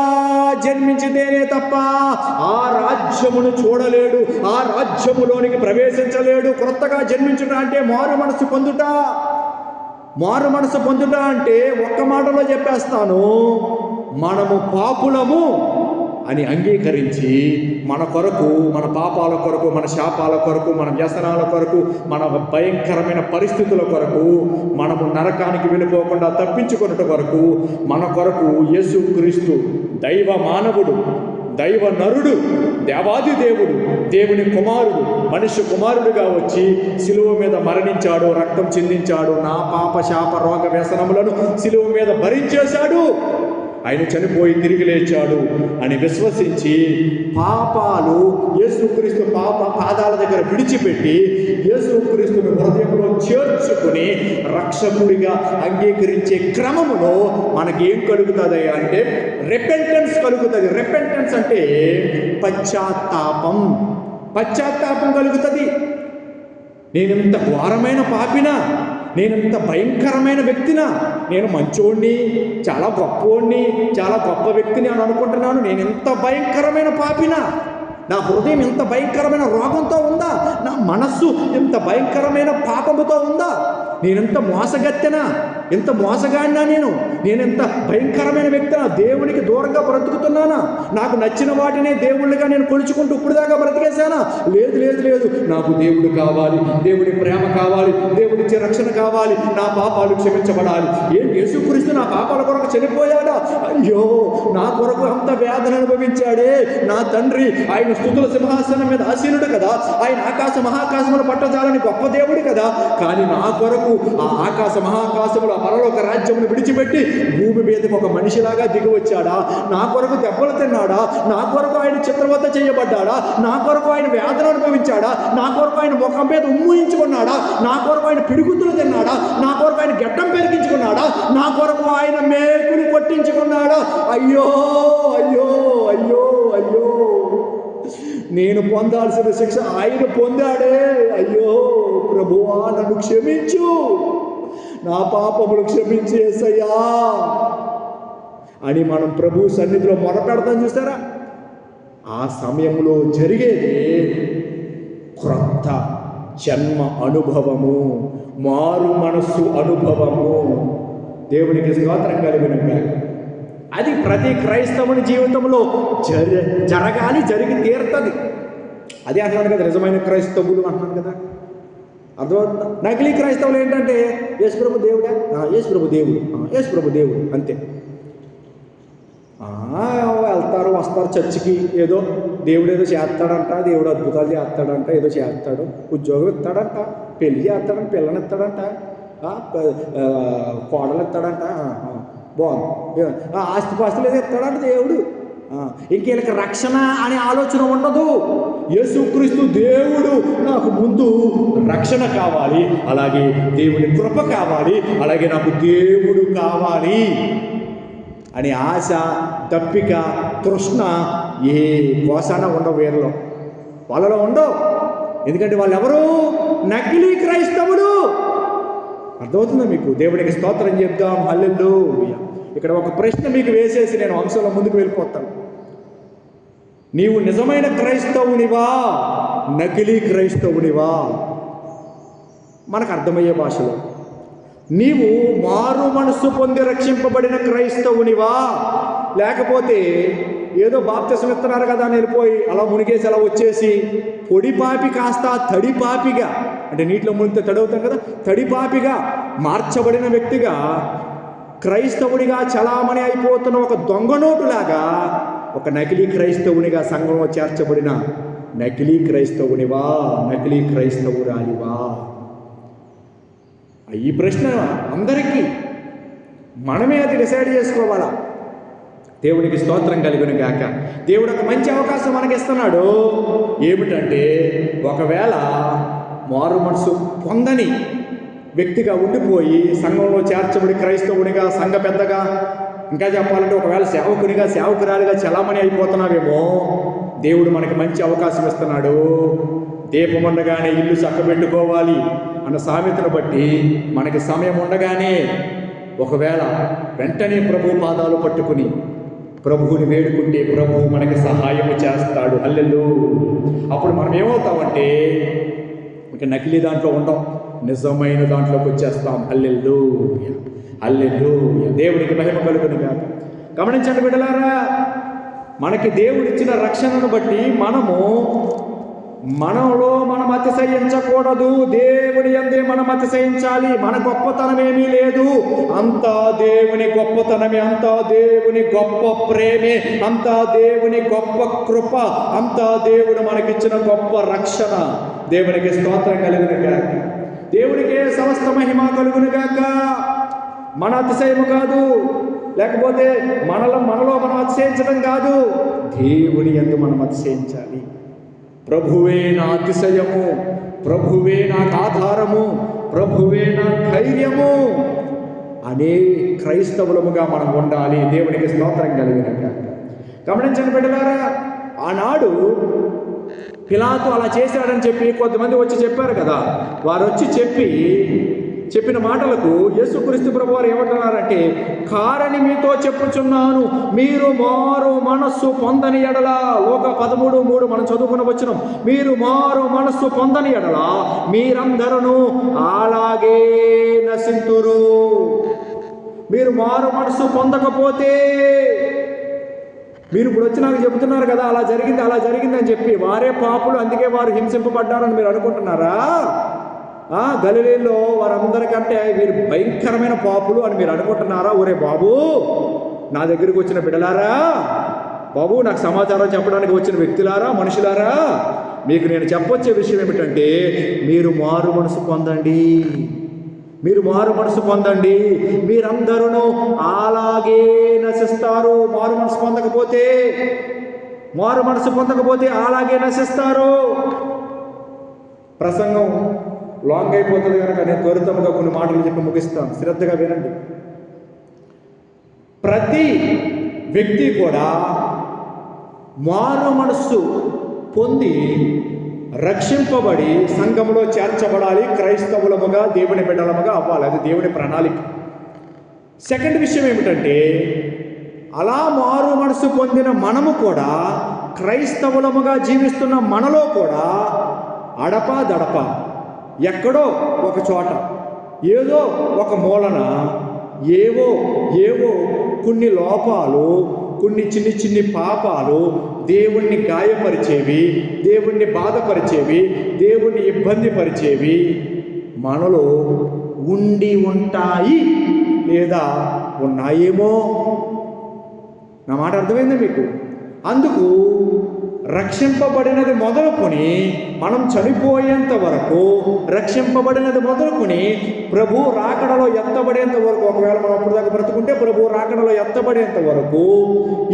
జన్మించితేనే తప్ప ఆ రాజ్యమును చూడలేడు, ఆ రాజ్యములోనికి ప్రవేశించలేడు. క్రొత్తగా జన్మించుట అంటే మారు మనసు పొందుట. మారు మనసు పొందుట అంటే ఒక్క మాటలో చెప్పేస్తాను, మనము పాపులము అని అంగీకరించి మన కొరకు, మన పాపాల కొరకు, మన శాపాల కొరకు, మన వ్యసనాల కొరకు, మన భయంకరమైన పరిస్థితుల కొరకు, మనము నరకానికి వెళ్ళిపోకుండా తప్పించుకున్నట్టు కొరకు మన కొరకు యేసుక్రీస్తు దైవ మానవుడు, దైవ నరుడు, దేవాది దేవుడు, దేవుని కుమారుడు, మనిషి కుమారుడుగా వచ్చి సిలువ మీద మరణించాడు, రక్తం చిందించాడు, నా పాప శాప రోగ వ్యసనములను సిలువ మీద భరించేశాడు. ఆయన చనిపోయి తిరిగి లేచాడు అని విశ్వసించి పాపాలు యేసుక్రీస్తు పాదాల దగ్గర విడిచిపెట్టి యేసుక్రీస్తుని హృదయంలో చేర్చుకుని రక్షకుడిగా అంగీకరించే క్రమములో మనకి ఏం కలుగుతుంది అంటే రిపెంటెన్స్ కలుగుతుంది. రిపెంటెన్స్ అంటే పశ్చాత్తాపం. పశ్చాత్తాపం కలుగుతుంది. నేనెంత ఘోరమైన పాపినా, నేనెంత భయంకరమైన వ్యక్తినా, నేను మంచోడిని, చాలా గొప్పోడిని, చాలా గొప్ప వ్యక్తిని అని అనుకుంటున్నాను. నేను ఎంత భయంకరమైన పాపినా, నా హృదయం ఎంత భయంకరమైన రోగంతో ఉందా, నా మనస్సు ఎంత భయంకరమైన పాపముతో ఉందా, నేనెంత మోసగత్తెనా, ఎంత మోసగాడినా, నేనెంత భయంకరమైన వ్యక్తినా, దేవునికి దూరంగా బ్రతుకుతున్నానా, నాకు నచ్చిన వాటినే దేవుళ్ళుగా నేను కొలుచుకుంటూ ఇప్పుడు దాకా బ్రతికేశానా? లేదు లేదు లేదు, నాకు దేవుడు కావాలి, దేవుడి ప్రేమ కావాలి, దేవుడిచ్చే రక్షణ కావాలి, నా పాపాలు క్షమించబడాలి. యేసుక్రీస్తు నా పాపాల కొరకు చనిపోయాడా? అయ్యో, నా కొరకు అంత వేదన అనుభవించాడే నా తండ్రి. ఆయన స్తుతుల సింహాసనం మీద ఆసీనుడు కదా, ఆయన ఆకాశ మహాకాశములు పట్టజాలని గొప్ప దేవుడు కదా. కానీ నా కొరకు ఆ ఆకాశ మహాకాశములు, ఆ పరలోక రాజ్యమును విడిచిపెట్టి భూమి మీదకి ఒక మనిషిలాగా దిగి వచ్చాడా? నా కొరకు దెబ్బలు తిన్నాడా? నా కొరకు ఆయన చిత్రవద్ద చేయబడ్డాడా? నా కొరకు ఆయన వేదన అనుభవించాడా? నా కొరకు ఆయన ముఖం మీద ఉమ్మూయించుకున్నాడా? నా కొరకు ఆయన పిడుగుతులు తిన్నాడా? నా కొరకు ఆయన గడ్డం పెరిగించుకున్నాడా? నా కొరకు ఆయన మేకులు కొట్టించుకున్నాడా? అయ్యో అయ్యో అయ్యో అయ్యో, నేను పొందాల్సిన శిక్ష ఆయన పొందాడే. అయ్యో ప్రభువా, నన్ను క్షమించు, నా పాపములు క్షమించి యేసయ్యా అని మనం ప్రభు సన్నిధిలో మొరపెడతాం. చూసారా? ఆ సమయంలో జరిగేది క్రొత్త జన్మ అనుభవము, మారు మనస్సు అనుభవము. దేవునికి స్తోత్రం కలుగునుగాక. అది ప్రతి క్రైస్తవుని జీవితంలో జరగాలి, జరిగి తీరుతుంది. అదే అంటున్నాను కదా, నిజమైన క్రైస్తవులు అంటున్నాను కదా. అర్థమవుతుందా? నకిలీ క్రైస్తవులు ఏంటంటే యేసుప్రభు దేవుడా, యేసుప్రభు దేవుడు, యేసుప్రభు దేవుడు అంతే. వెళ్తారు, వస్తారు చర్చికి, ఏదో దేవుడు ఏదో చేస్తాడంట, దేవుడు అద్భుతాలు చేస్తాడంట, ఏదో చేస్తాడు, ఉద్యోగం ఇస్తాడంట, పెళ్లి చేస్తాడంట, పిల్లని ఇస్తాడంట, కోడలు ఇస్తాడంట, బాగుంది, ఆస్తిపాస్తులు ఏదో ఇస్తాడంట దేవుడు. ఇంకేళ్ళకి రక్షణ అనే ఆలోచన ఉండదు. యేసుక్రీస్తు దేవుడు, నాకు ముందు రక్షణ కావాలి, అలాగే దేవుని కృప కావాలి, అలాగే నాకు దేవుడు కావాలి అని ఆశ, దప్పిక, తృష్ణ ఏ కోసాన ఉండవు వీరిలో, వాళ్ళలో ఉండవు. ఎందుకంటే వాళ్ళు ఎవరు? నకిలీ క్రైస్తవులు. అర్థమవుతుందా మీకు? దేవుడికి స్తోత్రం చెప్దాం. హల్లెలూయా. ఇక్కడ ఒక ప్రశ్న మీకు వేసేసి నేను అంశంలో ముందుకు వెళ్ళిపోతాను. నీవు నిజమైన క్రైస్తవునివా, నకిలీ క్రైస్తవునివా? మనకు అర్థమయ్యే భాషలో, నీవు మారు మనస్సు పొంది రక్షింపబడిన క్రైస్తవునివా, లేకపోతే ఏదో బాప్తిసం ఇస్తున్నారు కదా అని వెళ్ళిపోయి అలా మునిగేసి అలా వచ్చేసి పొడిపాపి కాస్త తడిపాపిగా, అంటే నీటిలో మునిగితే తడవుతాం కదా, తడిపాపిగా మార్చబడిన వ్యక్తిగా, క్రైస్తవుడిగా చలామణి అయిపోతున్న ఒక దొంగనోటులాగా ఒక నకిలీ క్రైస్తవునిగా సంఘంలో చేర్చబడిన నకిలీ క్రైస్తవునివా, నకిలీ క్రైస్తవురాలివా? ఈ ప్రశ్న అందరికీ మనమే అది డిసైడ్ చేసుకోవాలా. దేవునికి స్తోత్రం కలుగును గాక. దేవుడు ఒక మంచి అవకాశం మనకి ఇస్తున్నాడు. ఏమిటంటే, ఒకవేళ మారు మనసు పొందని వ్యక్తిగా ఉండిపోయి సంఘంలో చేర్చబడి క్రైస్తవునిగా, సంఘ పెద్దగా, ఇంకా చెప్పాలంటే ఒకవేళ సేవకునిగా, సేవకురాలిగా చలామణి అయిపోతున్నావేమో, దేవుడు మనకి మంచి అవకాశం ఇస్తున్నాడు. దీపం ఉండగానే ఇల్లు చక్కబెట్టుకోవాలి అన్న సామెతను బట్టి మనకి సమయం ఉండగానే ఒకవేళ వెంటనే ప్రభు పాదాలు పట్టుకుని ప్రభువుని వేడుకుంటే ప్రభువు మనకి సహాయం చేస్తాడు. హల్లెలూయా. అప్పుడు మనం ఏమవుతామంటే ఇక నకిలీ దాంట్లో ఉండం, నిజమైన దాంట్లోకి వచ్చేస్తాం. హల్లెలూయా, హల్లెలూయా. దేవుడికి మహిమ కలుగును గాక. గమనించండి బిడ్డలారా, మనకి దేవుడిచ్చిన రక్షణను బట్టి మనలో మనం అతిశయించకూడదు. దేవుడి యందే మనం అతిశయించాలి. మన గొప్పతనం ఏమీ లేదు, అంతా దేవుని గొప్పతనమే, అంతా దేవుని గొప్ప ప్రేమే, అంతా దేవుని గొప్ప కృప, అంతా దేవుడు మనకిచ్చిన గొప్ప రక్షణ. దేవునికి స్తోత్రం కలుగును గాక. దేవునికే సమస్త మహిమ కలుగును గాక. మన అతిశయము కాదు, లేకపోతే మనలో మనం అతిశయించడం కాదు, దేవుని యందు మనం అతిశయించాలి. ప్రభువే నా అతిశయము, ప్రభువే నాకు ఆధారము, ప్రభువే నా ధైర్యము అనే క్రైస్తవులముగా మనం ఉండాలి. దేవునికి స్తోత్రం కలిగినట్ట. గమనించండి బిడ్డలారా, ఆనాడు పిలాతు అలా చేశాడని చెప్పి కొంతమంది వచ్చి చెప్పారు కదా. వారు వచ్చి చెప్పిన మాటలకు యేసుక్రీస్తు ప్రభువారు ఏమంటున్నారంటే, కారని మీతో చెప్పుచున్నాను, మీరు మారు మనస్సు పొందని ఎడల, లోక 13:3 మనం చదువుకున్న వచనం, మీరు మారు మనస్సు పొందని ఎడల మీరందరూ అలాగే నశింతురు. మీరు మారు మనస్సు పొందకపోతే, మీరు ఇప్పుడు వచ్చి నాకు చెబుతున్నారు కదా అలా జరిగింది అని చెప్పి, వారే పాపులు అందుకే వారు హింసింపబడ్డారని మీరు అనుకుంటున్నారా? గలిలీలో వారందరికంటే వీరు భయంకరమైన పాపులు అని మీరు అనుకుంటున్నారా? ఒరే బాబు, నా దగ్గరికి వచ్చిన బిడ్డలారా, బాబు నాకు సమాచారం చెప్పడానికి వచ్చిన వ్యక్తులారా, మనుషులారా, మీకు నేను చెప్పొచ్చే విషయం ఏమిటంటే, మీరు మారు మనసు పొందండి, మీరు మారు మనసు పొందండి, మీరందరూ అలాగే నశిస్తారు. మారు మనసు పొందకపోతే అలాగే నశిస్తారు. ప్రసంగం లాంగ్ అయిపోతుంది కనుక నేను త్వరితముగా కొన్ని మాటలు చెప్పి ముగిస్తాను, శ్రద్ధగా వినండి. ప్రతి వ్యక్తి కూడా మారు మనస్సు పొంది రక్షింపబడి సంఘములో చేర్చబడాలి, క్రైస్తవులముగా దేవుని బిడ్డలముగా అవ్వాలి. అది దేవుని ప్రణాళిక. సెకండ్ విషయం ఏమిటంటే, అలా మారు మనసు పొందిన మనము కూడా, క్రైస్తవులముగా జీవిస్తున్న మనలో కూడా అడపా ఎక్కడో ఒక చోట, ఏదో ఒక మూలన ఏవో కొన్ని లోపాలు, కొన్ని చిన్ని పాపాలు, దేవుణ్ణి గాయపరిచేవి, దేవుణ్ణి బాధపరిచేవి, దేవుణ్ణి ఇబ్బంది పరిచేవి మనలో ఉంటాయి లేదా ఉన్నాయేమో. నా మాట అర్థమైందా మీకు? అందుకు రక్షింపబడినది మొదలుకొని మనం చనిపోయేంత వరకు, రక్షింపబడినది మొదలుకొని ప్రభు రాకడలో ఎత్తబడేంత వరకు, ఒకవేళ మనం అప్పుడు దాకా బ్రతుకుంటే ప్రభు రాకడలో ఎత్తబడేంత వరకు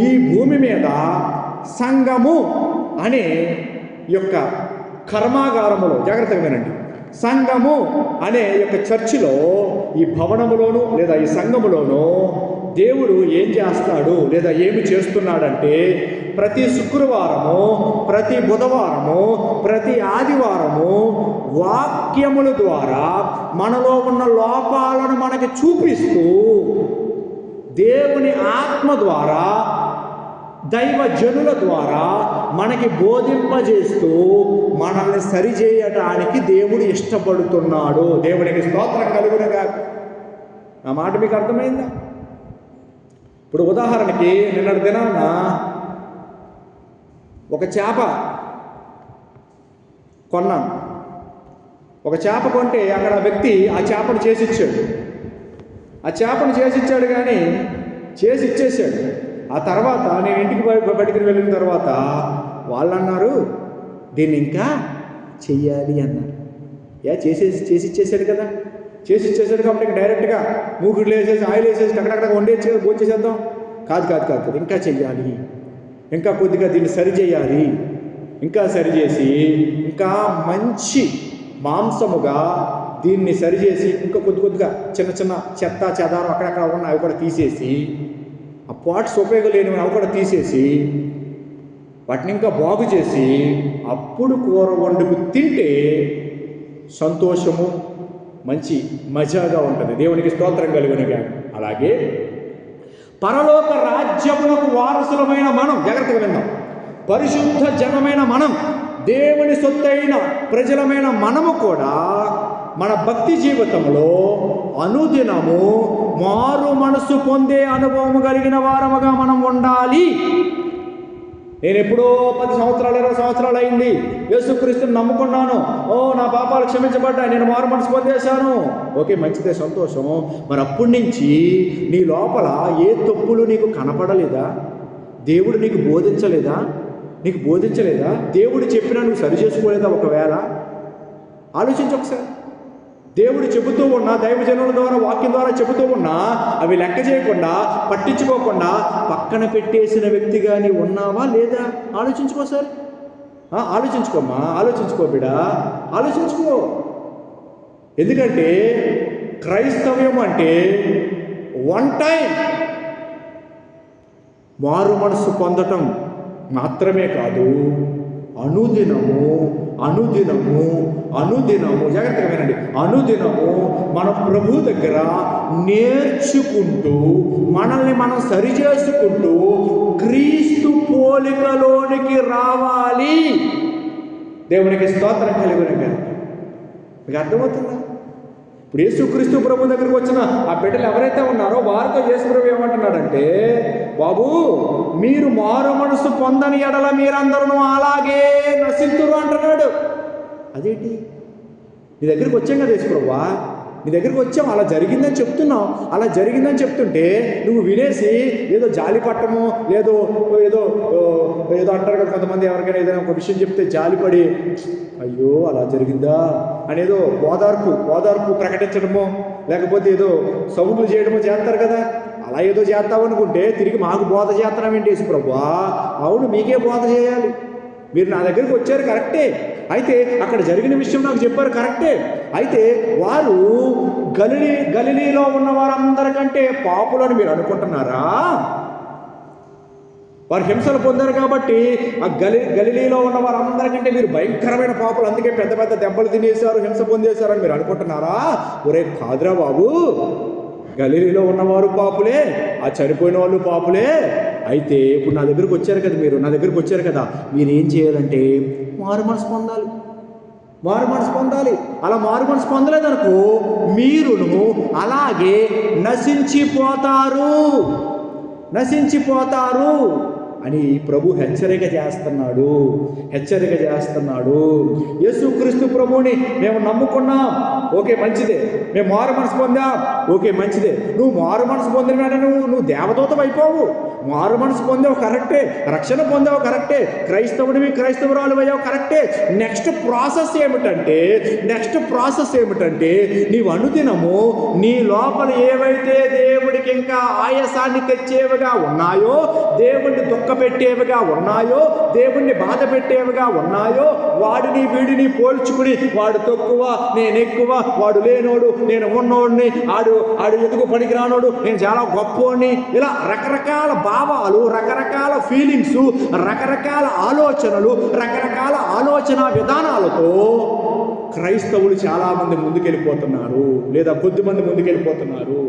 ఈ భూమి మీద సంఘము అనే యొక్క కర్మాగారములో, జాగ్రత్తగా వినండి, సంఘము అనే యొక్క చర్చిలో, ఈ భవనములోను లేదా ఈ సంఘములోను దేవుడు ఏం చేస్తాడు లేదా ఏమి చేస్తున్నాడంటే, ప్రతి శుక్రవారము, ప్రతి బుధవారము, ప్రతి ఆదివారము వాక్యముల ద్వారా మనలో ఉన్న లోపాలను మనకి చూపిస్తూ, దేవుని ఆత్మ ద్వారా, దైవ జనుల ద్వారా మనకి బోధింపజేస్తూ మనల్ని సరిచేయటానికి దేవుడు ఇష్టపడుతున్నాడు. దేవునికి స్తోత్రం కలుగునుగా. నా మాట మీకు అర్థమైందా? ఇప్పుడు ఉదాహరణకి నిన్నటి దినాన ఒక చేప కొన్నాను. ఒక చేప కొంటే అక్కడ వ్యక్తి ఆ చేపను చేసిచ్చాడు. కానీ చేసి ఇచ్చేసాడు. ఆ తర్వాత నేను ఇంటికి బయటికి వెళ్ళిన తర్వాత వాళ్ళు అన్నారు, దీన్ని ఇంకా చెయ్యాలి అన్నారు. చేసి ఇచ్చేసాడు కదా, చేసి ఇచ్చేసాడు కాబట్టి ఇంకా డైరెక్ట్గా మూకుడులు వేసేసి ఆయిల్ వేసేసి అక్కడక్కడ వండేసి భోంచేసేద్దాం. కాదు, ఇంకా చెయ్యాలి, ఇంకా కొద్దిగా దీన్ని సరిచేయాలి, ఇంకా సరిచేసి ఇంకా మంచి మాంసముగా దీన్ని సరిచేసి ఇంకా కొద్దిగా చిన్న చెత్త చెదారం అక్కడక్కడ ఉన్న అవి కూడా తీసేసి, ఆ పార్ట్స్ ఉపయోగం లేనివి అవి కూడా తీసేసి వాటిని ఇంకా బాగు చేసి అప్పుడు కూర వండుకు తింటే సంతోషము, మంచి మజాగా ఉంటుంది. దేవునికి స్తోత్రం కలుగునుగా. అలా అలాగే పరలోక రాజ్యములకు వారసులమైన మనం, జాగ్రత్తగా విందాం, పరిశుద్ధ జనమైన మనం, దేవుని సొత్తైన ప్రజలమైన మనము కూడా మన భక్తి జీవితంలో అనుదినము మారు మనసు పొందే అనుభవం కలిగిన వారముగా మనం ఉండాలి. నేను ఎప్పుడో 10 సంవత్సరాలు 20 సంవత్సరాలు అయింది యేసుక్రీస్తుని నమ్ముకున్నాను, నా పాపాలు క్షమించబడ్డాయి, నేను మారు మనసు పొందేశాను. ఓకే, మంచిదే, సంతోషం. మరి అప్పటి నుంచి నీ లోపల ఏ తప్పులు నీకు కనపడలేదా? దేవుడు నీకు బోధించలేదా? దేవుడు చెప్పినా నువ్వు సరి చేసుకోలేదా? ఒకవేళ ఆలోచించు ఒకసారి. దేవుడు చెబుతూ ఉన్నా, దైవజనుల ద్వారా వాక్యం ద్వారా చెబుతూ ఉన్నా అవి లెక్క చేయకుండా, పట్టించుకోకుండా పక్కన పెట్టేసిన వ్యక్తిగా నీ ఉన్నావా లేదా? ఆలోచించుకోసారి. ఆలోచించుకోమ్మా, ఆలోచించుకో బిడా, ఆలోచించుకో. ఎందుకంటే క్రైస్తవ్యం అంటే వన్ టైం మారు మనసు పొందటం మాత్రమే కాదు, అనుదినము జాగ్రత్తగా వినండి, అనుదినము మనం ప్రభు దగ్గర నేర్చుకుంటూ, మనల్ని మనం సరిచేసుకుంటూ క్రీస్తు పోలికలోనికి రావాలి. దేవునికి స్తోత్రం కలుగునుగాక. మీకు అర్థమవుతుందా? ఇప్పుడు యేసుక్రీస్తు ప్రభు దగ్గరికి వచ్చిన ఆ బిడ్డలు ఎవరైతే ఉన్నారో వారితో యేసు ప్రభు ఏమంటున్నాడంటే, బాబు మీరు మారు మనసు పొందని ఎడల మీరందరూ అలాగే నశింతురు అంటున్నాడు. అదేంటి? నీ దగ్గరికి వచ్చాం కదా యేసు ప్రభువా, నీ దగ్గరికి వచ్చాం, అలా జరిగిందని చెప్తున్నావు. అలా జరిగిందని చెప్తుంటే నువ్వు వినేసి ఏదో జాలి పట్టము, ఏదో అంటారు కదా కొంతమంది, ఎవరికైనా ఏదైనా ఒక విషయం చెప్తే జాలిపడి అయ్యో అలా జరిగిందా అనేదో ఓదార్పు ప్రకటించడమో, లేకపోతే ఏదో సౌండ్లు చేయడమో చేస్తారు కదా. అలా ఏదో చేస్తావు అనుకుంటే తిరిగి మాకు బోధ చేస్తున్నాం ఏంటి యేసు ప్రభువా? అవును, మీకే బోధ చేయాలి. మీరు నా దగ్గరికి వచ్చారు కరెక్టే, అయితే అక్కడ జరిగిన విషయం నాకు చెప్పారు కరెక్టే, అయితే వారు గలిలీలో ఉన్న వారందరికంటే పాపులని మీరు అనుకుంటున్నారా? వారు హింసలు పొందారు కాబట్టి ఆ గలిలీలో ఉన్న వారందరికంటే మీరు భయంకరమైన పాపులు, అందుకే పెద్ద పెద్ద దెబ్బలు తినేశారు, హింస పొందేశారు అని మీరు అనుకుంటున్నారా? ఒరే కాదురా బాబు, గలిలీలో ఉన్నవారు పాపులే, ఆ చనిపోయిన వాళ్ళు పాపులే. అయితే ఇప్పుడు నా దగ్గరికి వచ్చారు కదా, మీరు ఏం చేయాలంటే మారు మనసు పొందాలి. అలా మారు మనసు పొందలేదనుకో మీరును అలాగే నశించిపోతారు అని ప్రభు హెచ్చరిక చేస్తున్నాడు. యేసుక్రీస్తు ప్రభువుని మేము నమ్ముకున్నాం, ఓకే మంచిదే. మేము మారు మనసు పొందాం, ఓకే మంచిదే. నువ్వు మారు మనసు పొందిన వెంటనే నువ్వు దేవదూతం అయిపోవు. మారు మనసు పొందావు కరెక్టే, రక్షణ పొందావు కరెక్టే, క్రైస్తవురాలు అయ్యావు కరెక్టే. నెక్స్ట్ ప్రాసెస్ ఏమిటంటే నీవు అనుదినము నీ లోపల ఏవైతే దేవుడికి ఇంకా ఆయాసాన్ని తెచ్చేవిగా ఉన్నాయో, దేవుడిని దుఃఖపెట్టేవిగా ఉన్నాయో, దేవుణ్ణి బాధ పెట్టేవిగా ఉన్నాయో, వాడిని వీడిని పోల్చుకుని వాడు తక్కువ నేను ఎక్కువ, వాడు లేనోడు నేను ఉన్నోడిని, ఆడు ఎందుకు పనికిరానోడు నేను చాలా గొప్పోడిని, ఇలా రకరకాల భావాలు, రకరకాల ఫీలింగ్స్, రకరకాల ఆలోచనలు, రకరకాల ఆలోచన విధానాలతో క్రైస్తవులు చాలామంది ముందుకెళ్ళిపోతున్నారు, లేదా కొద్దిమంది ముందుకెళ్ళిపోతున్నారు.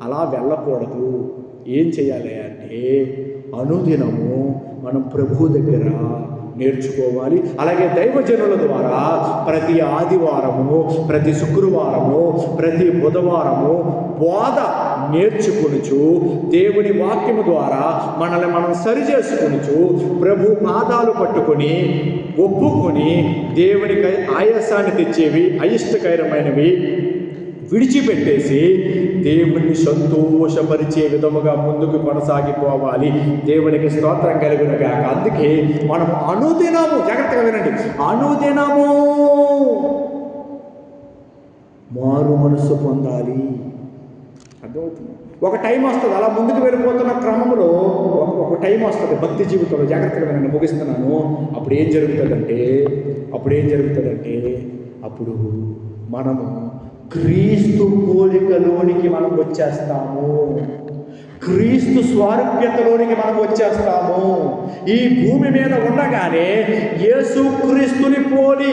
అలా వెళ్ళకూడదు. ఏం చేయాలి అంటే అనుదినము మనం ప్రభు దగ్గర నేర్చుకోవాలి. అలాగే దైవజనుల ద్వారా ప్రతి ఆదివారము, ప్రతి శుక్రవారము, ప్రతి బుధవారము బోధ నేర్చుకొనుచు, దేవుని వాక్యము ద్వారా మనల్ని మనం సరిచేసుకొనుచు, ప్రభు పాదాలు పట్టుకొని ఒప్పుకొని దేవునికి ఆయాసాన్ని తెచ్చేవి, అయిష్టకరమైనవి విడిచిపెట్టేసి దేవుణ్ణి సంతోషపరిచే విధముగా ముందుకు కొనసాగిపోవాలి. దేవునికి స్తోత్రం కలుగునుగాక. అందుకే మనం అనుదినము, జాగ్రత్తగా వినండి, అనుదినము మారు మనసు పొందాలి. అర్థమవుతుంది? ఒక టైం వస్తుంది, అలా ముందుకు వెళ్ళిపోతున్న క్రమంలో ఒక టైం వస్తుంది భక్తి జీవితంలో. జాగ్రత్తగా వినండి, ముగిస్తున్నాను. అప్పుడు ఏం జరుగుతుందంటే అప్పుడు మనము క్రీస్తు పోలికలోనికి మనం వచ్చేస్తాము, క్రీస్తు స్వారూప్యతలోనికి మనం వచ్చేస్తాము. ఈ భూమి మీద ఉండగానే యేసు క్రీస్తుని పోలి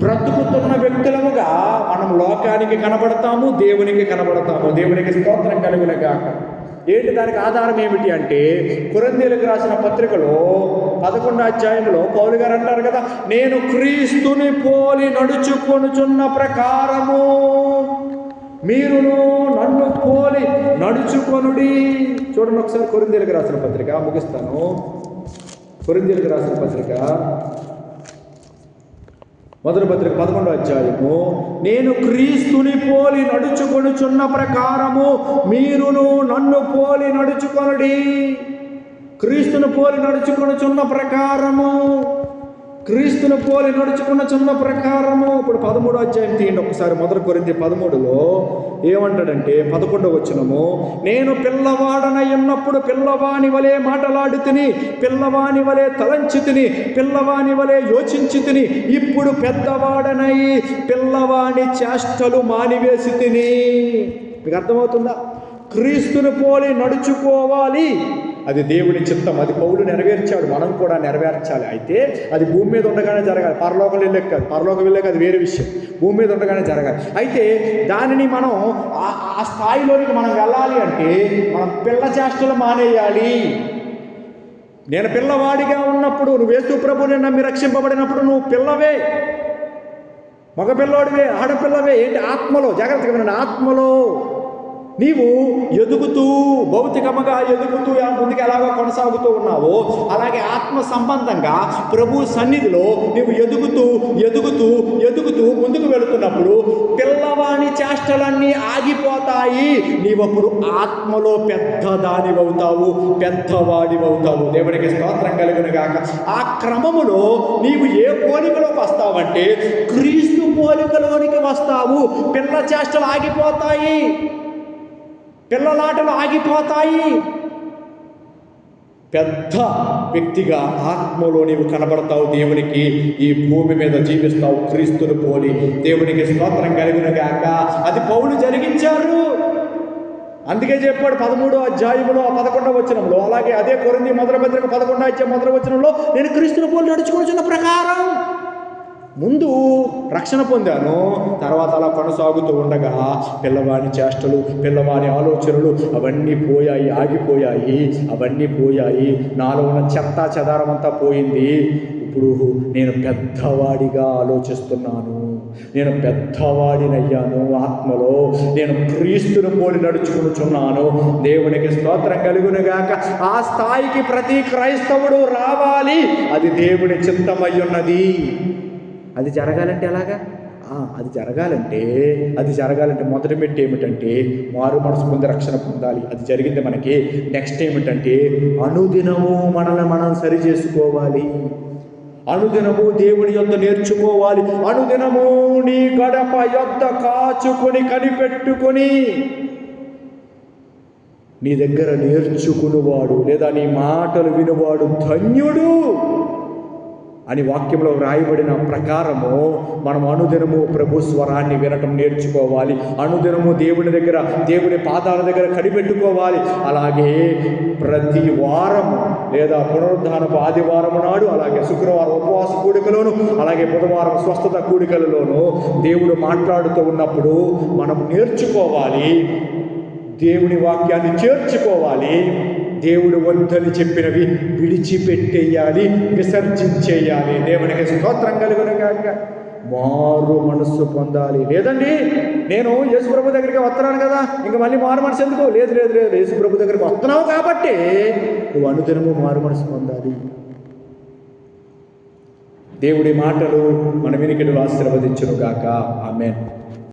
బ్రతుకుతున్న వ్యక్తులముగా మనం లోకాన్ని లోకానికి కనబడతాము, దేవునికి కనబడతాము. దేవునికి స్తోత్రం కలుగునుగాక. ఏంటి దానికి ఆధారం ఏమిటి అంటే, కొరింథీయులకు రాసిన పత్రికలో 11వ అధ్యాయంలో పౌలు గారు అంటారు కదా, నేను క్రీస్తుని పోలి నడుచుకొనుచున్న ప్రకారము మీరును నన్ను పోలి నడుచుకొనుడి. చూడండి ఒకసారి కొరింథీయులకు రాసిన పత్రిక, ముగిస్తాను. కొరింథీయులకు రాసిన పత్రిక మొదటి పత్రిక 11వ అధ్యాయము, నేను క్రీస్తుని పోలి నడుచుకొనుచున్న ప్రకారము మీరును నన్ను పోలి నడుచుకొనుడి. క్రీస్తుని పోలి నడుచుకొనుచున్న ప్రకారము, క్రీస్తుని పోలి నడుచుకొనుచున్న ప్రకారము. ఇప్పుడు 13వ అధ్యాయం తీయండి ఒకసారి. మొదటి కొరింథీ 13లో ఏమంటాడంటే 11వ వచనము, నేను పిల్లవాడనై ఉన్నప్పుడు పిల్లవాని వలె మాటలాడి తిని, పిల్లవాని వలె తలంచి తిని, పిల్లవాని వలె యోచించి తిని, ఇప్పుడు పెద్దవాడనై పిల్లవాని చేష్టలు మానివేసి తిని. మీకు అర్థమవుతుందా? క్రీస్తుని పోలి నడుచుకోవాలి, అది దేవుని చిత్తం. అది పౌలు నెరవేర్చాడు, మనం కూడా నెరవేర్చాలి. అయితే అది భూమి మీద ఉండగానే జరగాలి, పరలోకం వెళ్ళాక కాదు. పరలోకం వెళ్ళాక అది వేరే విషయం, భూమి మీద ఉండగానే జరగాలి. అయితే దానిని మనం ఆ స్థాయిలోనికి మనం వెళ్ళాలి అంటే మనం పిల్ల చేష్టలు మానేయాలి. నేను పిల్లవాడిగా ఉన్నప్పుడు, నువ్వు యేసు ప్రభువుని నమ్మి రక్షింపబడినప్పుడు నువ్వు పిల్లవే, మగపిల్లవాడివే, ఆడపిల్లవే. ఏంటి? ఆత్మలో. జాగ్రత్తగా వినండి, ఆత్మలో నీవు ఎదుగుతూ, భౌతికముగా ఎదుగుతూ ముందుకు ఎలాగో కొనసాగుతూ ఉన్నావో, అలాగే ఆత్మ సంబంధంగా ప్రభు సన్నిధిలో నీవు ఎదుగుతూ ఎదుగుతూ ఎదుగుతూ ముందుకు వెళుతున్నప్పుడు పిల్లవాని చేష్టలన్నీ ఆగిపోతాయి. నీవప్పుడు ఆత్మలో పెద్దదానివవుతావు, పెద్దవాడివవుతావు. దేవునికి స్తోత్రం కలుగునుగాక. ఆ క్రమములో నీవు ఏ పోలికలోకి వస్తావంటే క్రీస్తు పోలికలోనికి వస్తావు. పిల్ల చేష్టలు ఆగిపోతాయి, పిల్లలాటలు ఆగిపోతాయి. పెద్ద వ్యక్తిగా ఆత్మలో నీవు కనబడతావు, దేవునికి ఈ భూమి మీద జీవిస్తావు క్రీస్తుని పోలి. దేవునికి స్తోత్రం కలుగునుగాక. అది పౌలు జరిగించారు. అందుకే చెప్పాడు 13వ అధ్యాయంలో 11వ వచనంలో, అలాగే అదే కొరింథీ మొదటి పత్రిక 11వ అధ్యాయం 1వ వచనంలో, నేను క్రీస్తుని పోలి నడుచుకొనుచున్న ప్రకారం. ముందు రక్షణ పొందాను, తర్వాత అలా కొనసాగుతూ ఉండగా పిల్లవాని చేష్టలు, పిల్లవాని ఆలోచనలు అవన్నీ పోయాయి, ఆగిపోయాయి, అవన్నీ పోయాయి. నాలో ఉన్న చెత్త చెదారం అంతా పోయింది. ఇప్పుడు నేను పెద్దవాడిగా ఆలోచిస్తున్నాను, నేను పెద్దవాడినయ్యాను ఆత్మలో, నేను క్రీస్తుని పోలి నడుచుకుంటున్నాను. దేవునికి స్తోత్రం కలుగునుగాక. ఆ స్థాయికి ప్రతి క్రైస్తవుడు రావాలి. అది దేవుని చిత్తమై ఉన్నది. అది జరగాలంటే ఎలాగా? అది జరగాలంటే మొదటి మెట్టు ఏమిటంటే మారు మనసు పొంది రక్షణ పొందాలి. అది జరిగింది మనకి. నెక్స్ట్ ఏమిటంటే అనుదినము మనల్ని మనం సరి చేసుకోవాలి, అనుదినము దేవుని యొద్ద నేర్చుకోవాలి. అనుదినము నీ గడప యొద్ద కాచుకొని కనిపెట్టుకొని నీ దగ్గర నేర్చుకునేవాడు లేదా నీ మాటలు వినువాడు ధన్యుడు అని వాక్యంలో వ్రాయబడిన ప్రకారము మనం అనుదినము ప్రభు స్వరాన్ని వినటం నేర్చుకోవాలి. అనుదినము దేవుని పాదాల దగ్గర కనిపెట్టుకోవాలి. అలాగే ప్రతి వారం లేదా పునరుద్ధానపు ఆదివారం నాడు, అలాగే శుక్రవారం ఉపవాస కూడికలోను, అలాగే బుధవారం స్వస్థత కూడికలలోను దేవుడు మాట్లాడుతూ ఉన్నప్పుడు మనం నేర్చుకోవాలి, దేవుని వాక్యాన్ని చేర్చుకోవాలి. దేవుడు వద్దని చెప్పినవి విడిచిపెట్టేయాలి, విసర్జించేయాలి. దేవునికి స్తోత్రం కలుగునుగాక. మారు మనస్సు పొందాలి. లేదండి నేను యేసు ప్రభు దగ్గరికి వస్తున్నాను కదా, ఇంకా మళ్ళీ మారు మనసు ఎందుకు? లేదు లేదు లేదు, యేసు ప్రభు దగ్గరికి వస్తున్నావు కాబట్టి నువ్వు అనుదినము మారు మనసు పొందాలి. దేవుడి మాటలు మన వినికిడిలో ఆశీర్వదించునుగాక. ఆమేన్.